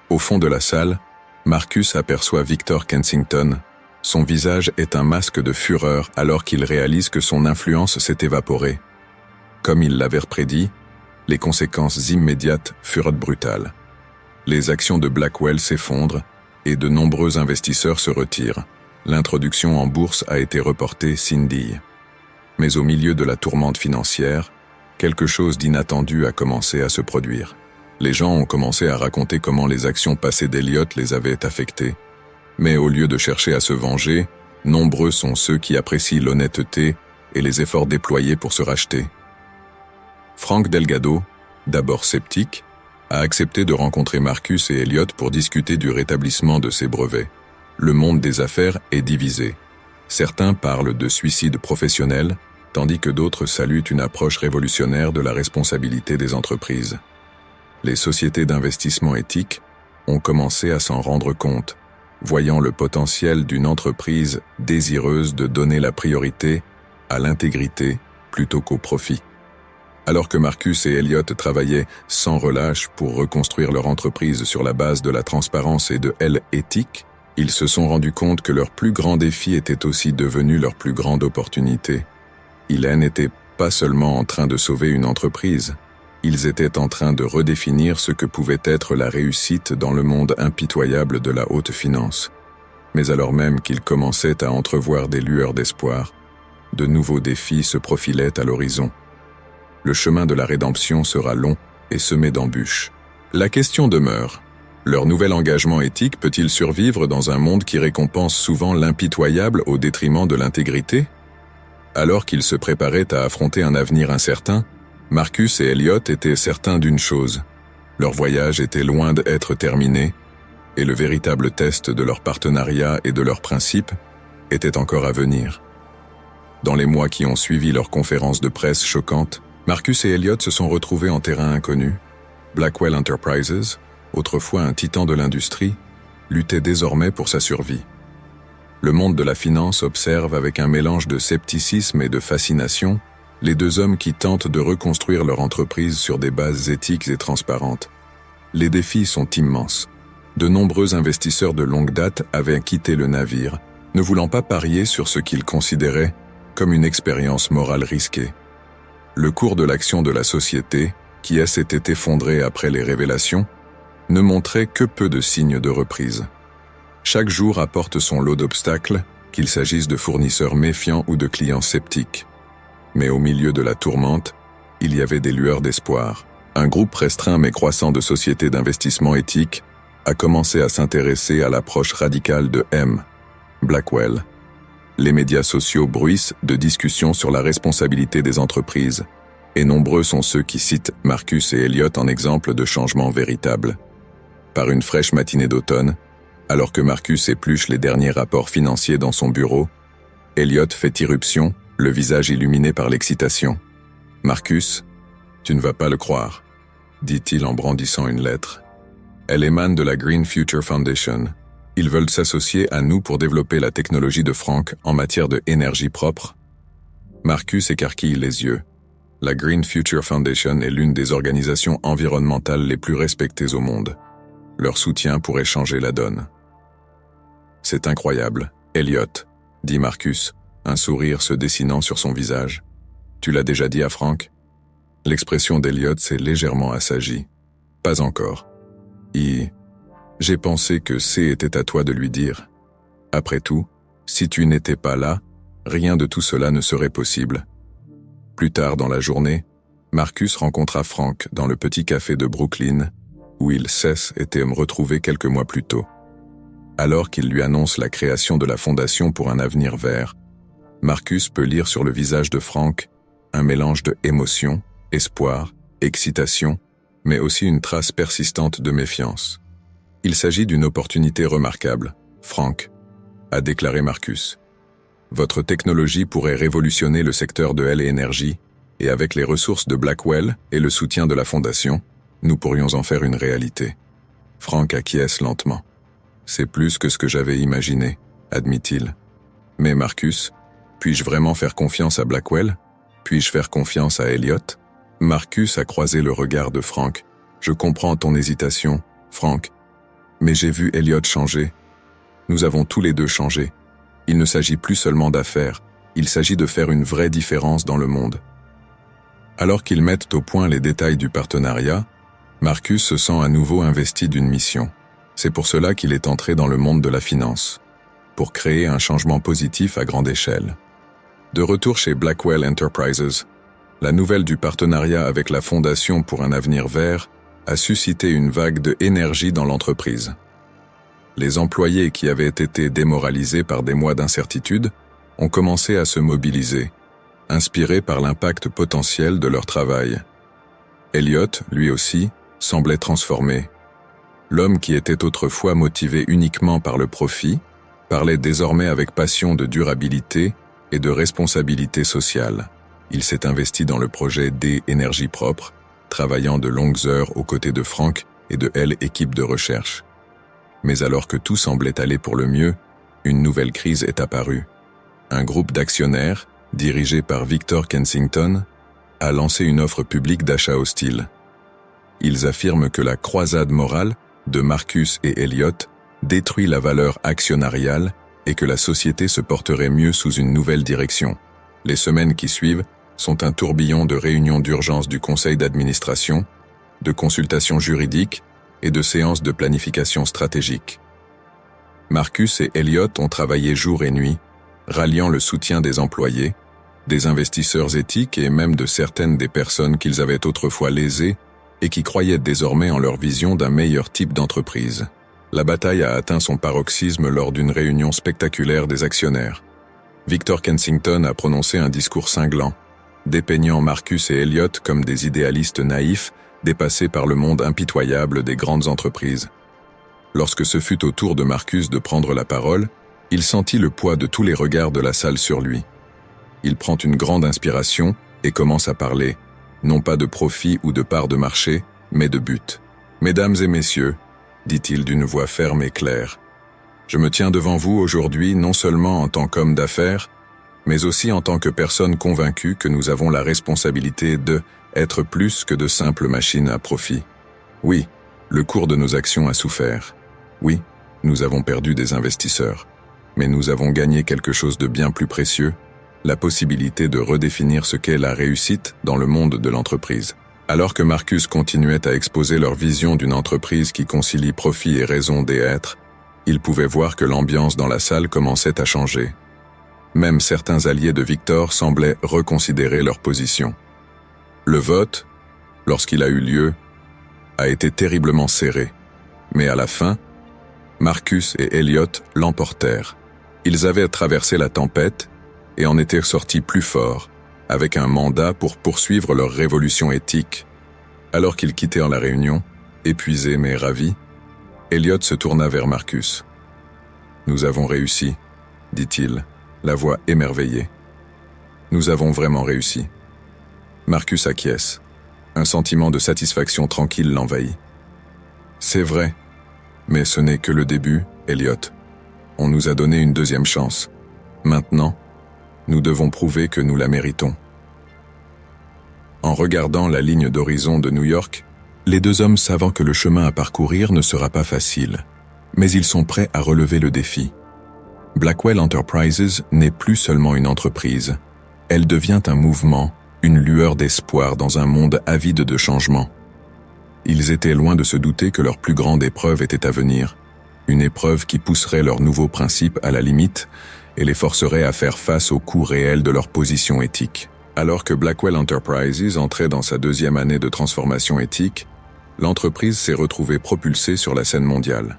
Au fond de la salle, Marcus aperçoit Victor Kensington. Son visage est un masque de fureur alors qu'il réalise que son influence s'est évaporée. Comme il l'avait prédit, les conséquences immédiates furent brutales. Les actions de Blackwell s'effondrent et de nombreux investisseurs se retirent. L'introduction en bourse a été reportée Cindy. Mais au milieu de la tourmente financière, quelque chose d'inattendu a commencé à se produire. Les gens ont commencé à raconter comment les actions passées d'Elliott les avaient affectés. Mais au lieu de chercher à se venger, nombreux sont ceux qui apprécient l'honnêteté et les efforts déployés pour se racheter. Frank Delgado, d'abord sceptique, a accepté de rencontrer Marcus et Elliott pour discuter du rétablissement de ses brevets. Le monde des affaires est divisé. Certains parlent de suicide professionnel, tandis que d'autres saluent une approche révolutionnaire de la responsabilité des entreprises. Les sociétés d'investissement éthiques ont commencé à s'en rendre compte, voyant le potentiel d'une entreprise désireuse de donner la priorité à l'intégrité plutôt qu'au profit. Alors que Marcus et Elliott travaillaient sans relâche pour reconstruire leur entreprise sur la base de la transparence et de l'éthique, ils se sont rendus compte que leur plus grand défi était aussi devenu leur plus grande opportunité. Ils n'étaient pas seulement en train de sauver une entreprise, ils étaient en train de redéfinir ce que pouvait être la réussite dans le monde impitoyable de la haute finance. Mais alors même qu'ils commençaient à entrevoir des lueurs d'espoir, de nouveaux défis se profilaient à l'horizon. Le chemin de la rédemption sera long et semé d'embûches. La question demeure, leur nouvel engagement éthique peut-il survivre dans un monde qui récompense souvent l'impitoyable au détriment de l'intégrité? Alors qu'ils se préparaient à affronter un avenir incertain, Marcus et Elliott étaient certains d'une chose. Leur voyage était loin d'être terminé, et le véritable test de leur partenariat et de leurs principes était encore à venir. Dans les mois qui ont suivi leur conférence de presse choquante, Marcus et Elliott se sont retrouvés en terrain inconnu. Blackwell Enterprises, autrefois un titan de l'industrie, luttait désormais pour sa survie. Le monde de la finance observe avec un mélange de scepticisme et de fascination les deux hommes qui tentent de reconstruire leur entreprise sur des bases éthiques et transparentes. Les défis sont immenses. De nombreux investisseurs de longue date avaient quitté le navire, ne voulant pas parier sur ce qu'ils considéraient comme une expérience morale risquée. Le cours de l'action de la société, qui s'était effondré après les révélations, ne montrait que peu de signes de reprise. Chaque jour apporte son lot d'obstacles, qu'il s'agisse de fournisseurs méfiants ou de clients sceptiques. Mais au milieu de la tourmente, il y avait des lueurs d'espoir. Un groupe restreint mais croissant de sociétés d'investissement éthiques a commencé à s'intéresser à l'approche radicale de Blackwell. Les médias sociaux bruissent de discussions sur la responsabilité des entreprises, et nombreux sont ceux qui citent Marcus et Elliott en exemple de changements véritables. Par une fraîche matinée d'automne, alors que Marcus épluche les derniers rapports financiers dans son bureau, Elliott fait irruption, le visage illuminé par l'excitation. « Marcus, tu ne vas pas le croire, dit-il en brandissant une lettre. Elle émane de la Green Future Foundation. Ils veulent s'associer à nous pour développer la technologie de Franck en matière de énergie propre. Marcus écarquille les yeux. La Green Future Foundation est l'une des organisations environnementales les plus respectées au monde. Leur soutien pourrait changer la donne. C'est incroyable, Elliot, dit Marcus, un sourire se dessinant sur son visage. Tu l'as déjà dit à Franck? L'expression d'Elliot s'est légèrement assagie. Pas encore. J'ai pensé que était à toi de lui dire. Après tout, si tu n'étais pas là, rien de tout cela ne serait possible. Plus tard dans la journée, Marcus rencontra Franck dans le petit café de Brooklyn, où il était retrouvé quelques mois plus tôt. Alors qu'il lui annonce la création de la Fondation pour un avenir vert, Marcus peut lire sur le visage de Franck un mélange de émotion, espoir, excitation, mais aussi une trace persistante de méfiance. Il s'agit d'une opportunité remarquable, Franck, a déclaré Marcus. Votre technologie pourrait révolutionner le secteur de l'énergie, et avec les ressources de Blackwell et le soutien de la Fondation, nous pourrions en faire une réalité. Franck acquiesce lentement. C'est plus que ce que j'avais imaginé, admit-il. Mais Marcus, puis-je vraiment faire confiance à Blackwell? Puis-je faire confiance à Elliot? Marcus a croisé le regard de Franck. Je comprends ton hésitation, Franck. Mais j'ai vu Elliot changer. Nous avons tous les deux changé. Il ne s'agit plus seulement d'affaires, il s'agit de faire une vraie différence dans le monde. Alors qu'ils mettent au point les détails du partenariat, Marcus se sent à nouveau investi d'une mission. C'est pour cela qu'il est entré dans le monde de la finance, pour créer un changement positif à grande échelle. De retour chez Blackwell Enterprises, la nouvelle du partenariat avec la Fondation pour un avenir vert a suscité une vague de énergie dans l'entreprise. Les employés qui avaient été démoralisés par des mois d'incertitude ont commencé à se mobiliser, inspirés par l'impact potentiel de leur travail. Elliot, lui aussi, semblait transformé. L'homme qui était autrefois motivé uniquement par le profit, parlait désormais avec passion de durabilité et de responsabilité sociale. Il s'est investi dans le projet d'énergie propre, travaillant de longues heures aux côtés de Franck et de l'équipe de recherche. Mais alors que tout semblait aller pour le mieux, une nouvelle crise est apparue. Un groupe d'actionnaires, dirigé par Victor Kensington, a lancé une offre publique d'achat hostile. Ils affirment que la croisade morale de Marcus et Elliot détruit la valeur actionnariale et que la société se porterait mieux sous une nouvelle direction. Les semaines qui suivent sont un tourbillon de réunions d'urgence du conseil d'administration, de consultations juridiques et de séances de planification stratégique. Marcus et Elliot ont travaillé jour et nuit, ralliant le soutien des employés, des investisseurs éthiques et même de certaines des personnes qu'ils avaient autrefois lésées et qui croyaient désormais en leur vision d'un meilleur type d'entreprise. La bataille a atteint son paroxysme lors d'une réunion spectaculaire des actionnaires. Victor Kensington a prononcé un discours cinglant, dépeignant Marcus et Elliot comme des idéalistes naïfs dépassés par le monde impitoyable des grandes entreprises. Lorsque ce fut au tour de Marcus de prendre la parole, il sentit le poids de tous les regards de la salle sur lui. Il prend une grande inspiration et commence à parler, non pas de profit ou de part de marché, mais de but. « Mesdames et messieurs, dit-il d'une voix ferme et claire, je me tiens devant vous aujourd'hui non seulement en tant qu'homme d'affaires, mais aussi en tant que personne convaincue que nous avons la responsabilité d'être plus que de simples machines à profit. Oui, le cours de nos actions a souffert. Oui, nous avons perdu des investisseurs. Mais nous avons gagné quelque chose de bien plus précieux, la possibilité de redéfinir ce qu'est la réussite dans le monde de l'entreprise. Alors que Marcus continuait à exposer leur vision d'une entreprise qui concilie profit et raison d'être, ils pouvaient voir que l'ambiance dans la salle commençait à changer. Même certains alliés de Victor semblaient reconsidérer leur position. Le vote, lorsqu'il a eu lieu, a été terriblement serré. Mais à la fin, Marcus et Elliot l'emportèrent. Ils avaient traversé la tempête et en étaient sortis plus forts, avec un mandat pour poursuivre leur révolution éthique. Alors qu'ils quittèrent la réunion, épuisés mais ravis, Elliot se tourna vers Marcus. « Nous avons réussi, dit-il, la voix émerveillée. Nous avons vraiment réussi. » Marcus acquiesce. Un sentiment de satisfaction tranquille l'envahit. C'est vrai, mais ce n'est que le début, Elliot. On nous a donné une deuxième chance. Maintenant, nous devons prouver que nous la méritons. En regardant la ligne d'horizon de New York, les deux hommes savent que le chemin à parcourir ne sera pas facile, mais ils sont prêts à relever le défi. Blackwell Enterprises n'est plus seulement une entreprise, elle devient un mouvement, une lueur d'espoir dans un monde avide de changement. Ils étaient loin de se douter que leur plus grande épreuve était à venir, une épreuve qui pousserait leurs nouveaux principes à la limite et les forcerait à faire face au coût réel de leur position éthique. Alors que Blackwell Enterprises entrait dans sa deuxième année de transformation éthique, l'entreprise s'est retrouvée propulsée sur la scène mondiale.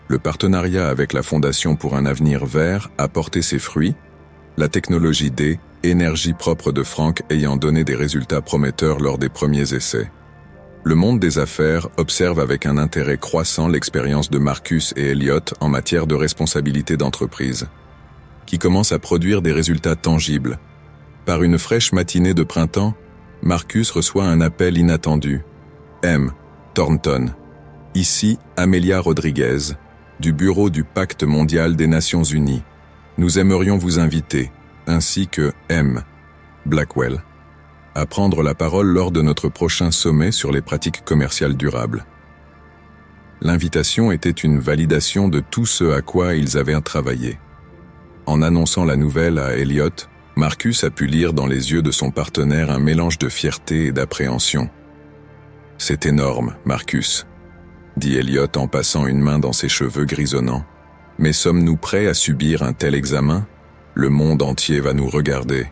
Le partenariat avec la Fondation pour un avenir vert a porté ses fruits, la technologie D, énergie propre de Frank ayant donné des résultats prometteurs lors des premiers essais. Le monde des affaires observe avec un intérêt croissant l'expérience de Marcus et Elliot en matière de responsabilité d'entreprise, qui commence à produire des résultats tangibles. Par une fraîche matinée de printemps, Marcus reçoit un appel inattendu. M. Thornton. Ici, Amelia Rodriguez, du Bureau du Pacte mondial des Nations Unies. Nous aimerions vous inviter, ainsi que M. Blackwell, à prendre la parole lors de notre prochain sommet sur les pratiques commerciales durables. L'invitation était une validation de tout ce à quoi ils avaient travaillé. En annonçant la nouvelle à Elliot, Marcus a pu lire dans les yeux de son partenaire un mélange de fierté et d'appréhension. « C'est énorme, Marcus », dit Elliot en passant une main dans ses cheveux grisonnants. « Mais sommes-nous prêts à subir un tel examen? Le monde entier va nous regarder. »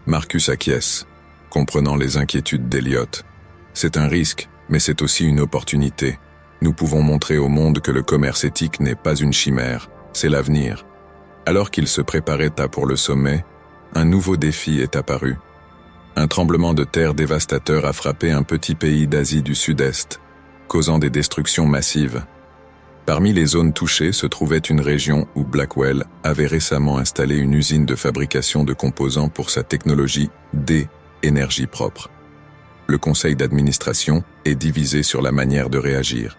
Marcus acquiesce, comprenant les inquiétudes d'Elliot. « C'est un risque, mais c'est aussi une opportunité. Nous pouvons montrer au monde que le commerce éthique n'est pas une chimère, c'est l'avenir. » Alors qu'il se préparait pour le sommet, un nouveau défi est apparu. Un tremblement de terre dévastateur a frappé un petit pays d'Asie du Sud-Est, causant des destructions massives. Parmi les zones touchées se trouvait une région où Blackwell avait récemment installé une usine de fabrication de composants pour sa technologie D, énergie propre. Le conseil d'administration est divisé sur la manière de réagir.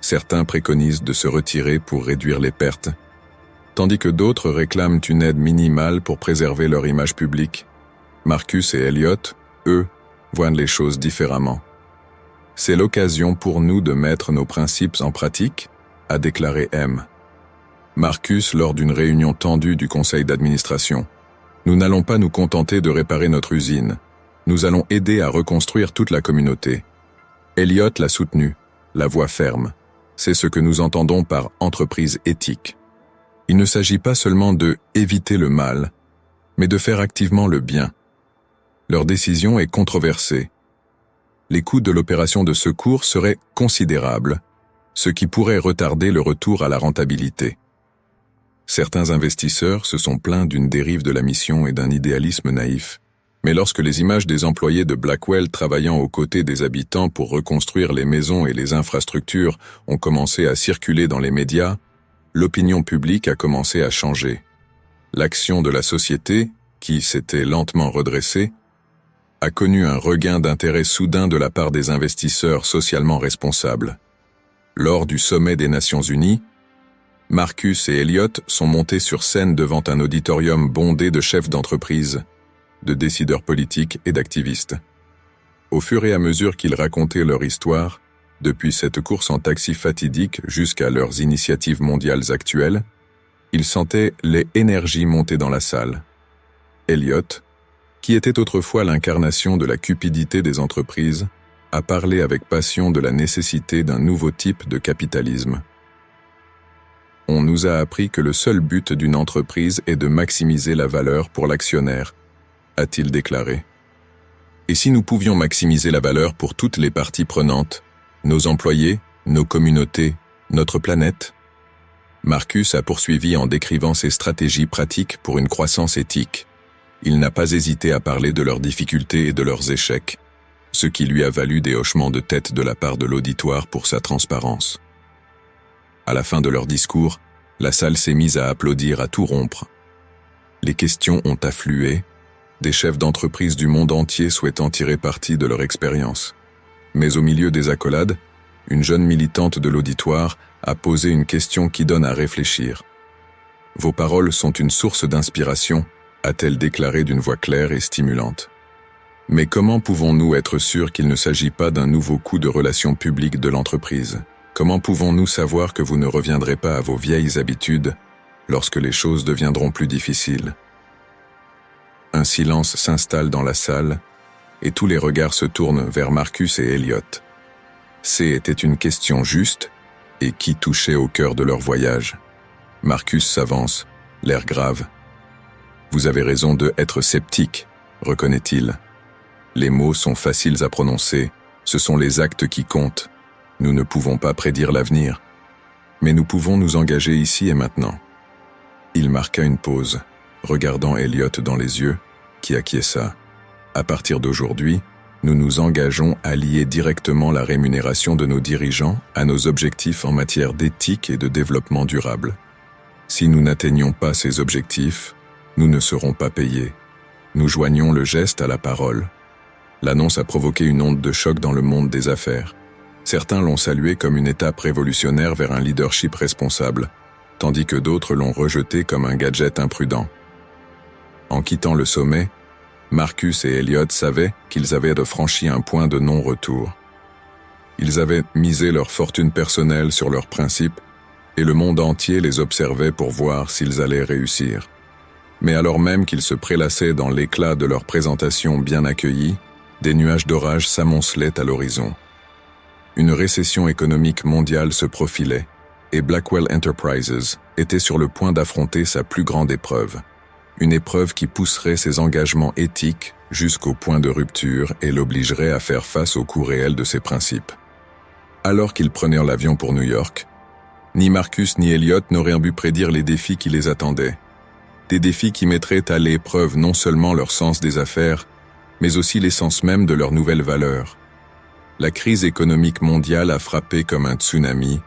Certains préconisent de se retirer pour réduire les pertes, tandis que d'autres réclament une aide minimale pour préserver leur image publique. Marcus et Elliot, eux, voient les choses différemment. « C'est l'occasion pour nous de mettre nos principes en pratique », a déclaré M. Marcus lors d'une réunion tendue du conseil d'administration. « Nous n'allons pas nous contenter de réparer notre usine. Nous allons aider à reconstruire toute la communauté. » Elliot l'a soutenu, la voix ferme. C'est ce que nous entendons par entreprise éthique. Il ne s'agit pas seulement de éviter le mal, mais de faire activement le bien. Leur décision est controversée. Les coûts de l'opération de secours seraient considérables, ce qui pourrait retarder le retour à la rentabilité. Certains investisseurs se sont plaints d'une dérive de la mission et d'un idéalisme naïf. Mais lorsque les images des employés de Blackwell travaillant aux côtés des habitants pour reconstruire les maisons et les infrastructures ont commencé à circuler dans les médias, l'opinion publique a commencé à changer. L'action de la société, qui s'était lentement redressée, a connu un regain d'intérêt soudain de la part des investisseurs socialement responsables. Lors du sommet des Nations Unies, Marcus et Elliot sont montés sur scène devant un auditorium bondé de chefs d'entreprise, de décideurs politiques et d'activistes. Au fur et à mesure qu'ils racontaient leur histoire, depuis cette course en taxi fatidique jusqu'à leurs initiatives mondiales actuelles, ils sentaient les énergies monter dans la salle. Elliot, qui était autrefois l'incarnation de la cupidité des entreprises, a parlé avec passion de la nécessité d'un nouveau type de capitalisme. On nous a appris que le seul but d'une entreprise est de maximiser la valeur pour l'actionnaire, a-t-il déclaré. Et si nous pouvions maximiser la valeur pour toutes les parties prenantes, nos employés, nos communautés, notre planète? Marcus a poursuivi en décrivant ses stratégies pratiques pour une croissance éthique. Il n'a pas hésité à parler de leurs difficultés et de leurs échecs, ce qui lui a valu des hochements de tête de la part de l'auditoire pour sa transparence. À la fin de leur discours, la salle s'est mise à applaudir à tout rompre. Les questions ont afflué, des chefs d'entreprise du monde entier souhaitant tirer parti de leur expérience. Mais au milieu des accolades, une jeune militante de l'auditoire, a posé une question qui donne à réfléchir. « Vos paroles sont une source d'inspiration », a-t-elle déclaré d'une voix claire et stimulante. Mais comment pouvons-nous être sûrs qu'il ne s'agit pas d'un nouveau coup de relations publiques de l'entreprise? Comment pouvons-nous savoir que vous ne reviendrez pas à vos vieilles habitudes lorsque les choses deviendront plus difficiles? Un silence s'installe dans la salle et tous les regards se tournent vers Marcus et Elliot. C'était une question juste et qui touchait au cœur de leur voyage. Marcus s'avance, l'air grave. « Vous avez raison de être sceptique », reconnaît-il. Les mots sont faciles à prononcer, ce sont les actes qui comptent. Nous ne pouvons pas prédire l'avenir, mais nous pouvons nous engager ici et maintenant. Il marqua une pause, regardant Elliot dans les yeux, qui acquiesça. À partir d'aujourd'hui, nous nous engageons à lier directement la rémunération de nos dirigeants à nos objectifs en matière d'éthique et de développement durable. Si nous n'atteignons pas ces objectifs, nous ne serons pas payés. Nous joignons le geste à la parole. L'annonce a provoqué une onde de choc dans le monde des affaires. Certains l'ont salué comme une étape révolutionnaire vers un leadership responsable, tandis que d'autres l'ont rejeté comme un gadget imprudent. En quittant le sommet, Marcus et Elliot savaient qu'ils avaient franchi un point de non-retour. Ils avaient misé leur fortune personnelle sur leurs principes, et le monde entier les observait pour voir s'ils allaient réussir. Mais alors même qu'ils se prélassaient dans l'éclat de leur présentation bien accueillie, des nuages d'orage s'amoncelaient à l'horizon. Une récession économique mondiale se profilait, et Blackwell Enterprises était sur le point d'affronter sa plus grande épreuve. Une épreuve qui pousserait ses engagements éthiques jusqu'au point de rupture et l'obligerait à faire face au coût réel de ses principes. Alors qu'ils prenaient l'avion pour New York, ni Marcus ni Elliot n'auraient pu prédire les défis qui les attendaient. Des défis qui mettraient à l'épreuve non seulement leur sens des affaires, mais aussi l'essence même de leurs nouvelles valeurs. La crise économique mondiale a frappé comme un tsunami,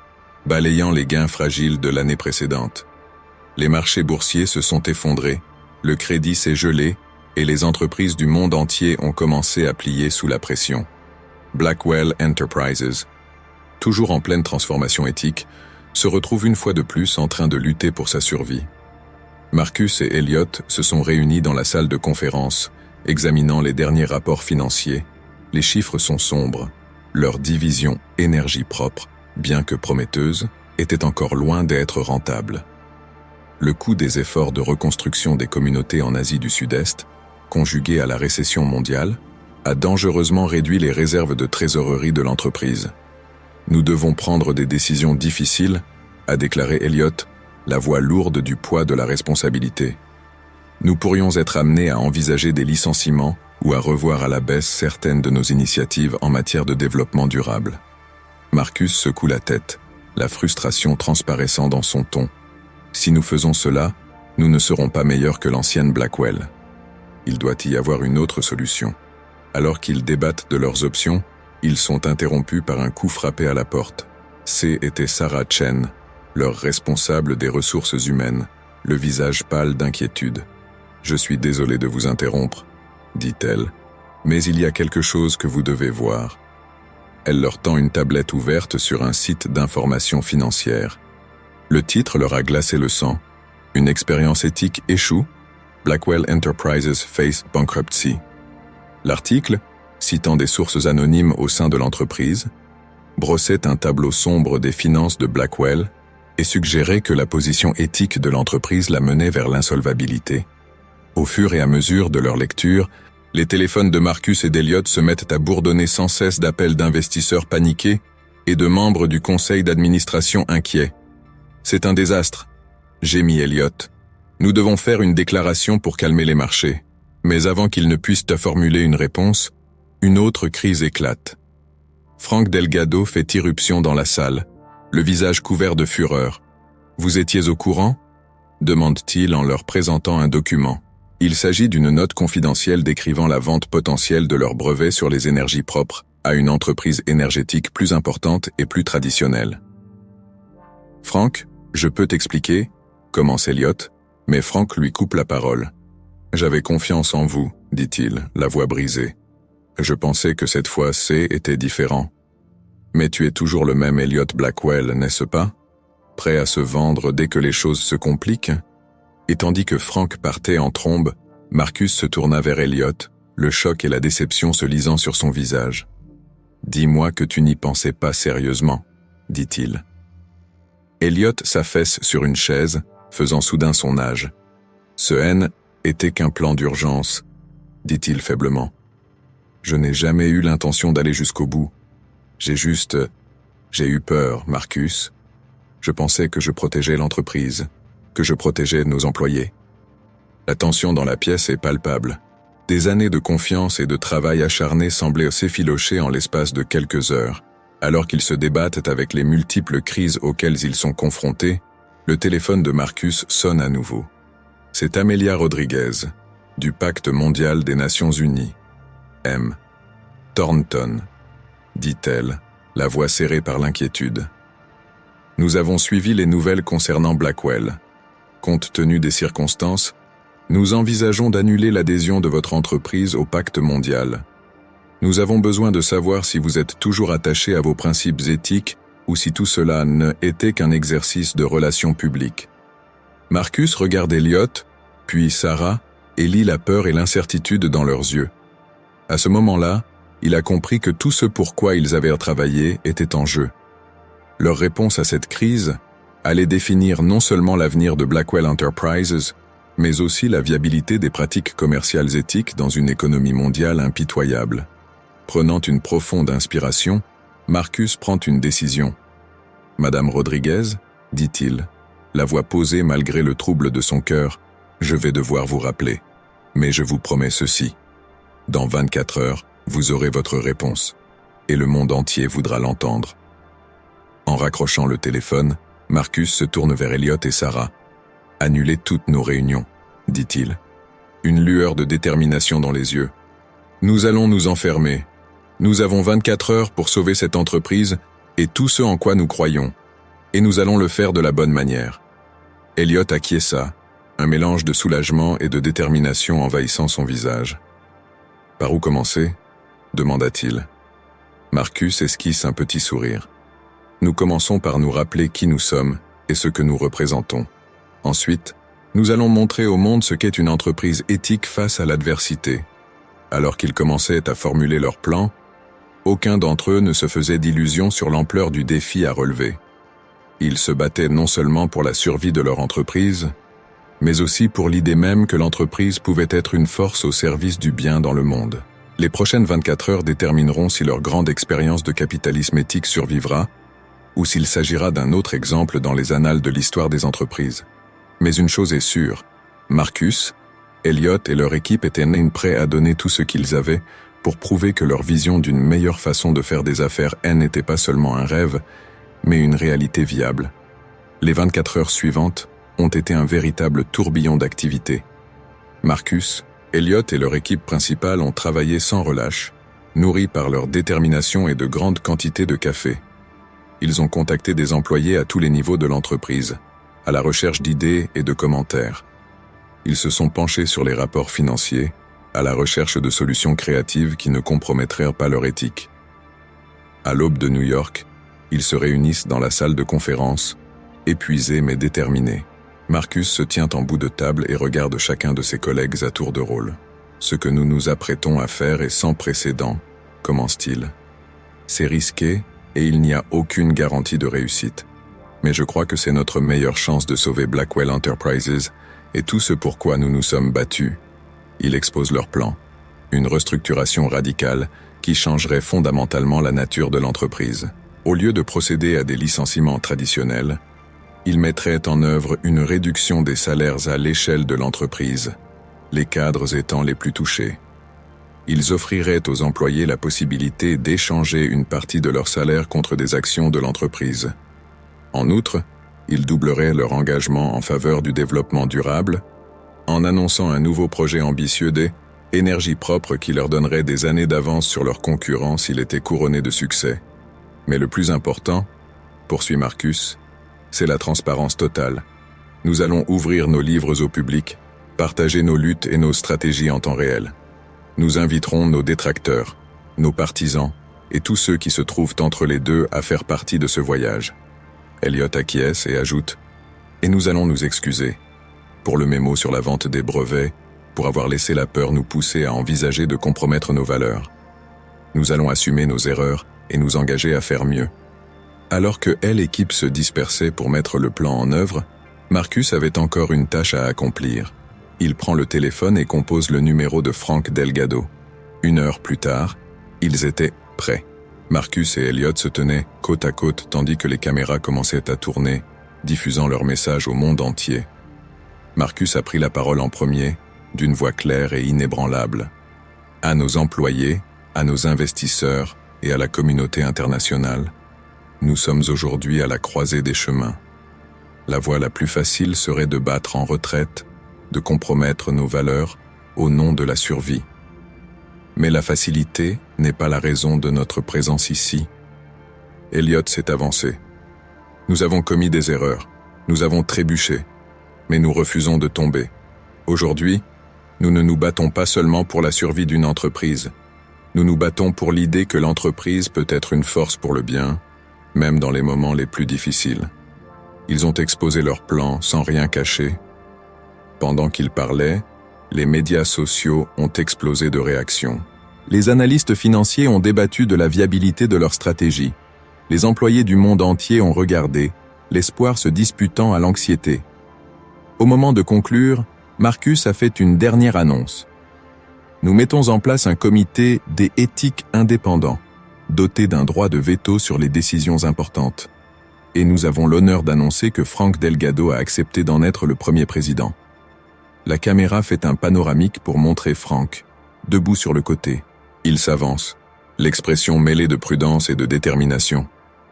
balayant les gains fragiles de l'année précédente. Les marchés boursiers se sont effondrés, le crédit s'est gelé et les entreprises du monde entier ont commencé à plier sous la pression. Blackwell Enterprises, toujours en pleine transformation éthique, se retrouve une fois de plus en train de lutter pour sa survie. Marcus et Elliot se sont réunis dans la salle de conférence, examinant les derniers rapports financiers. Les chiffres sont sombres. Leur division énergie propre, bien que prometteuse, était encore loin d'être rentable. Le coût des efforts de reconstruction des communautés en Asie du Sud-Est, conjugué à la récession mondiale, a dangereusement réduit les réserves de trésorerie de l'entreprise. Nous devons prendre des décisions difficiles, a déclaré Elliot, la voix lourde du poids de la responsabilité. Nous pourrions être amenés à envisager des licenciements ou à revoir à la baisse certaines de nos initiatives en matière de développement durable. Marcus secoue la tête, la frustration transparaissant dans son ton. Si nous faisons cela, nous ne serons pas meilleurs que l'ancienne Blackwell. Il doit y avoir une autre solution. Alors qu'ils débattent de leurs options, ils sont interrompus par un coup frappé à la porte. C'était Sarah Chen, leur responsable des ressources humaines, le visage pâle d'inquiétude. « Je suis désolé de vous interrompre, » dit-elle, « mais il y a quelque chose que vous devez voir. » Elle leur tend une tablette ouverte sur un site d'information financière. Le titre leur a glacé le sang. « Une expérience éthique échoue. Blackwell Enterprises face bankruptcy. » L'article, citant des sources anonymes au sein de l'entreprise, brossait un tableau sombre des finances de Blackwell et suggérait que la position éthique de l'entreprise la menait vers l'insolvabilité. Au fur et à mesure de leur lecture, les téléphones de Marcus et d'Elliot se mettent à bourdonner sans cesse d'appels d'investisseurs paniqués et de membres du conseil d'administration inquiets. « C'est un désastre », gémit Elliot. « Nous devons faire une déclaration pour calmer les marchés. » Mais avant qu'ils ne puissent formuler une réponse, une autre crise éclate. Frank Delgado fait irruption dans la salle, le visage couvert de fureur. « Vous étiez au courant ?» demande-t-il en leur présentant un document. Il s'agit d'une note confidentielle décrivant la vente potentielle de leurs brevets sur les énergies propres à une entreprise énergétique plus importante et plus traditionnelle. « Frank, je peux t'expliquer ?» commence Elliot, mais Frank lui coupe la parole. « J'avais confiance en vous, dit-il, la voix brisée. Je pensais que cette fois, était différent. » Mais tu es toujours le même Elliot Blackwell, n'est-ce pas? Prêt à se vendre dès que les choses se compliquent? Et tandis que Frank partait en trombe, Marcus se tourna vers Elliot, le choc et la déception se lisant sur son visage. « Dis-moi que tu n'y pensais pas sérieusement, » dit-il. Elliot s'affaisse sur une chaise, faisant soudain son âge. « Ce N était qu'un plan d'urgence, » dit-il faiblement. « Je n'ai jamais eu l'intention d'aller jusqu'au bout. J'ai eu peur, Marcus. Je pensais que je protégeais l'entreprise, que je protégeais nos employés. » La tension dans la pièce est palpable. Des années de confiance et de travail acharné semblaient s'effilocher en l'espace de quelques heures. Alors qu'ils se débattent avec les multiples crises auxquelles ils sont confrontés, le téléphone de Marcus sonne à nouveau. C'est Amelia Rodriguez, du Pacte mondial des Nations Unies. « M. Thornton », dit-elle, la voix serrée par l'inquiétude. « Nous avons suivi les nouvelles concernant Blackwell. Compte tenu des circonstances, nous envisageons d'annuler l'adhésion de votre entreprise au pacte mondial. Nous avons besoin de savoir si vous êtes toujours attaché à vos principes éthiques ou si tout cela ne était qu'un exercice de relations publiques. » Marcus regarde Elliot, puis Sarah, et lit la peur et l'incertitude dans leurs yeux. À ce moment-là, il a compris que tout ce pourquoi ils avaient travaillé était en jeu. Leur réponse à cette crise allait définir non seulement l'avenir de Blackwell Enterprises, mais aussi la viabilité des pratiques commerciales éthiques dans une économie mondiale impitoyable. Prenant une profonde inspiration, Marcus prend une décision. « Madame Rodriguez, dit-il, la voix posée malgré le trouble de son cœur, je vais devoir vous rappeler. Mais je vous promets ceci. Dans 24 heures, vous aurez votre réponse, et le monde entier voudra l'entendre. » En raccrochant le téléphone, Marcus se tourne vers Elliot et Sarah. « Annulez toutes nos réunions, » dit-il, une lueur de détermination dans les yeux. « Nous allons nous enfermer. Nous avons 24 heures pour sauver cette entreprise et tout ce en quoi nous croyons, et nous allons le faire de la bonne manière. » Elliot acquiesça, un mélange de soulagement et de détermination envahissant son visage. « Par où commencer ?» demanda-t-il. Marcus esquisse un petit sourire. « Nous commençons par nous rappeler qui nous sommes et ce que nous représentons. Ensuite, nous allons montrer au monde ce qu'est une entreprise éthique face à l'adversité. » Alors qu'ils commençaient à formuler leurs plans, aucun d'entre eux ne se faisait d'illusions sur l'ampleur du défi à relever. Ils se battaient non seulement pour la survie de leur entreprise, mais aussi pour l'idée même que l'entreprise pouvait être une force au service du bien dans le monde. Les prochaines 24 heures détermineront si leur grande expérience de capitalisme éthique survivra, ou s'il s'agira d'un autre exemple dans les annales de l'histoire des entreprises. Mais une chose est sûre, Marcus, Elliot et leur équipe étaient prêts à donner tout ce qu'ils avaient pour prouver que leur vision d'une meilleure façon de faire des affaires n'était pas seulement un rêve, mais une réalité viable. Les 24 heures suivantes ont été un véritable tourbillon d'activités. Marcus, Elliot et leur équipe principale ont travaillé sans relâche, nourris par leur détermination et de grandes quantités de café. Ils ont contacté des employés à tous les niveaux de l'entreprise, à la recherche d'idées et de commentaires. Ils se sont penchés sur les rapports financiers, à la recherche de solutions créatives qui ne compromettraient pas leur éthique. À l'aube de New York, ils se réunissent dans la salle de conférence, épuisés mais déterminés. Marcus se tient en bout de table et regarde chacun de ses collègues à tour de rôle. « Ce que nous nous apprêtons à faire est sans précédent, » commence-t-il. « C'est risqué et il n'y a aucune garantie de réussite. Mais je crois que c'est notre meilleure chance de sauver Blackwell Enterprises et tout ce pourquoi nous nous sommes battus. » Il expose leur plan, une restructuration radicale qui changerait fondamentalement la nature de l'entreprise. Au lieu de procéder à des licenciements traditionnels, il mettrait en œuvre une réduction des salaires à l'échelle de l'entreprise, les cadres étant les plus touchés. Ils offriraient aux employés la possibilité d'échanger une partie de leur salaire contre des actions de l'entreprise. En outre, ils doubleraient leur engagement en faveur du développement durable, en annonçant un nouveau projet ambitieux d'énergie propre qui leur donnerait des années d'avance sur leurs concurrents s'il était couronné de succès. Mais le plus important, poursuit Marcus, c'est la transparence totale. Nous allons ouvrir nos livres au public, partager nos luttes et nos stratégies en temps réel. Nous inviterons nos détracteurs, nos partisans et tous ceux qui se trouvent entre les deux à faire partie de ce voyage. Elliot acquiesce et ajoute « Et nous allons nous excuser pour le mémo sur la vente des brevets, pour avoir laissé la peur nous pousser à envisager de compromettre nos valeurs. Nous allons assumer nos erreurs et nous engager à faire mieux. » Alors que l'équipe se dispersait pour mettre le plan en œuvre, Marcus avait encore une tâche à accomplir. Il prend le téléphone et compose le numéro de Frank Delgado. 1 heure plus tard, ils étaient prêts. Marcus et Elliot se tenaient côte à côte tandis que les caméras commençaient à tourner, diffusant leur message au monde entier. Marcus a pris la parole en premier, d'une voix claire et inébranlable. À nos employés, à nos investisseurs et à la communauté internationale, nous sommes aujourd'hui à la croisée des chemins. La voie la plus facile serait de battre en retraite, de compromettre nos valeurs au nom de la survie. Mais la facilité n'est pas la raison de notre présence ici. Elliot s'est avancé. Nous avons commis des erreurs, nous avons trébuché, mais nous refusons de tomber. Aujourd'hui, nous ne nous battons pas seulement pour la survie d'une entreprise. Nous nous battons pour l'idée que l'entreprise peut être une force pour le bien, même dans les moments les plus difficiles. Ils ont exposé leur plan sans rien cacher. Pendant qu'ils parlaient, les médias sociaux ont explosé de réactions. Les analystes financiers ont débattu de la viabilité de leur stratégie. Les employés du monde entier ont regardé, l'espoir se disputant à l'anxiété. Au moment de conclure, Marcus a fait une dernière annonce. Nous mettons en place un comité des éthiques indépendants, doté d'un droit de veto sur les décisions importantes. Et nous avons l'honneur d'annoncer que Frank Delgado a accepté d'en être le premier président. La caméra fait un panoramique pour montrer Frank, debout sur le côté. Il s'avance, l'expression mêlée de prudence et de détermination.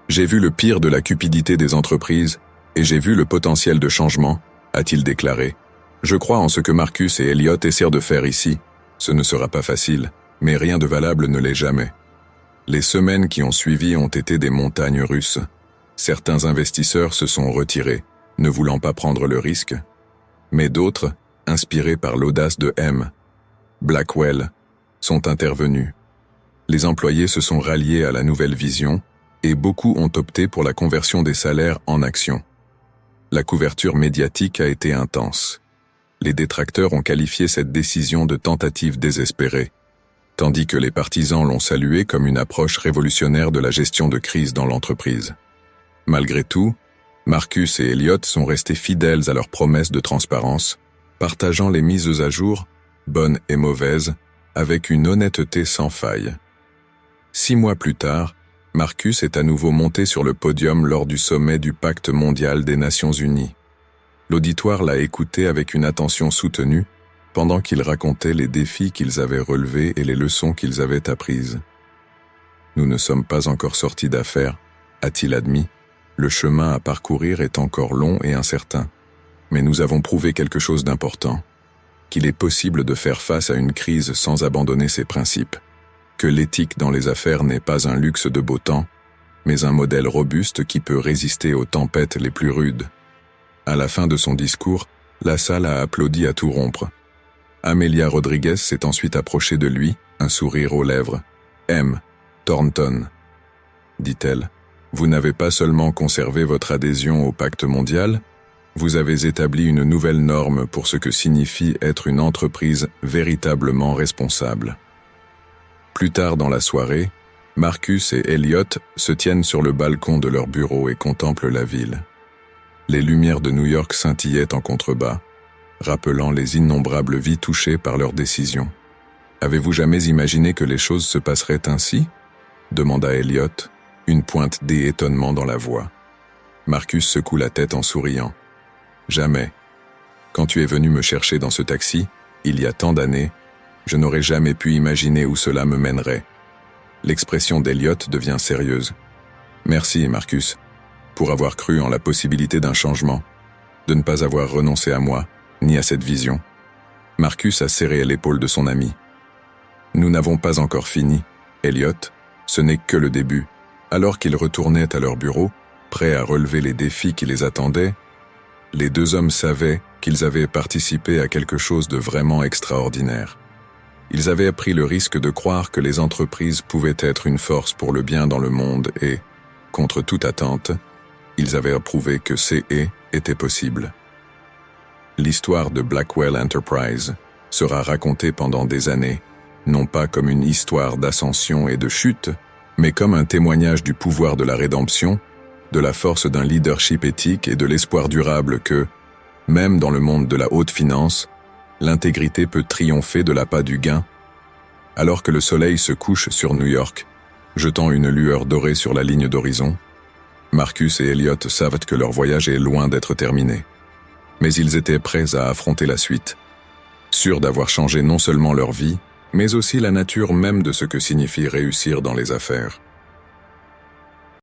J'ai vu le pire de la cupidité des entreprises et j'ai vu le potentiel de changement, a-t-il déclaré. Je crois en ce que Marcus et Elliot essaient de faire ici. Ce ne sera pas facile, mais rien de valable ne l'est jamais. Les semaines qui ont suivi ont été des montagnes russes. Certains investisseurs se sont retirés, ne voulant pas prendre le risque. Mais d'autres, inspirés par l'audace de Blackwell, sont intervenus. Les employés se sont ralliés à la nouvelle vision et beaucoup ont opté pour la conversion des salaires en actions. La couverture médiatique a été intense. Les détracteurs ont qualifié cette décision de tentative désespérée, tandis que les partisans l'ont saluée comme une approche révolutionnaire de la gestion de crise dans l'entreprise. Malgré tout, Marcus et Elliot sont restés fidèles à leurs promesses de transparence, partageant les mises à jour, bonnes et mauvaises, avec une honnêteté sans faille. 6 mois plus tard, Marcus est à nouveau monté sur le podium lors du sommet du Pacte mondial des Nations Unies. L'auditoire l'a écouté avec une attention soutenue, pendant qu'ils racontaient les défis qu'ils avaient relevés et les leçons qu'ils avaient apprises. Nous ne sommes pas encore sortis d'affaire, a-t-il admis. Le chemin à parcourir est encore long et incertain. Mais nous avons prouvé quelque chose d'important, qu'il est possible de faire face à une crise sans abandonner ses principes, que l'éthique dans les affaires n'est pas un luxe de beau temps, mais un modèle robuste qui peut résister aux tempêtes les plus rudes. À la fin de son discours, la salle a applaudi à tout rompre. Amelia Rodriguez s'est ensuite approchée de lui, un sourire aux lèvres. « M. Thornton, dit-elle, vous n'avez pas seulement conservé votre adhésion au pacte mondial, vous avez établi une nouvelle norme pour ce que signifie être une entreprise véritablement responsable. » Plus tard dans la soirée, Marcus et Elliot se tiennent sur le balcon de leur bureau et contemplent la ville. Les lumières de New York scintillaient en contrebas, rappelant les innombrables vies touchées par leurs décisions. « Avez-vous jamais imaginé que les choses se passeraient ainsi ?» demanda Elliot, une pointe d'étonnement dans la voix. Marcus secoue la tête en souriant. « Jamais. Quand tu es venu me chercher dans ce taxi, il y a tant d'années, je n'aurais jamais pu imaginer où cela me mènerait. » L'expression d'Elliot devient sérieuse. « Merci, Marcus, pour avoir cru en la possibilité d'un changement, de ne pas avoir renoncé à moi, ni à cette vision. » Marcus a serré l'épaule de son ami. « Nous n'avons pas encore fini, Elliot, ce n'est que le début. » Alors qu'ils retournaient à leur bureau, prêts à relever les défis qui les attendaient, les deux hommes savaient qu'ils avaient participé à quelque chose de vraiment extraordinaire. Ils avaient pris le risque de croire que les entreprises pouvaient être une force pour le bien dans le monde et, contre toute attente, ils avaient prouvé que CE était possible. L'histoire de Blackwell Enterprise sera racontée pendant des années, non pas comme une histoire d'ascension et de chute, mais comme un témoignage du pouvoir de la rédemption, de la force d'un leadership éthique et de l'espoir durable que, même dans le monde de la haute finance, l'intégrité peut triompher de l'appât du gain. Alors que le soleil se couche sur New York, jetant une lueur dorée sur la ligne d'horizon, Marcus et Elliot savent que leur voyage est loin d'être terminé. Mais ils étaient prêts à affronter la suite, sûrs d'avoir changé non seulement leur vie, mais aussi la nature même de ce que signifie réussir dans les affaires.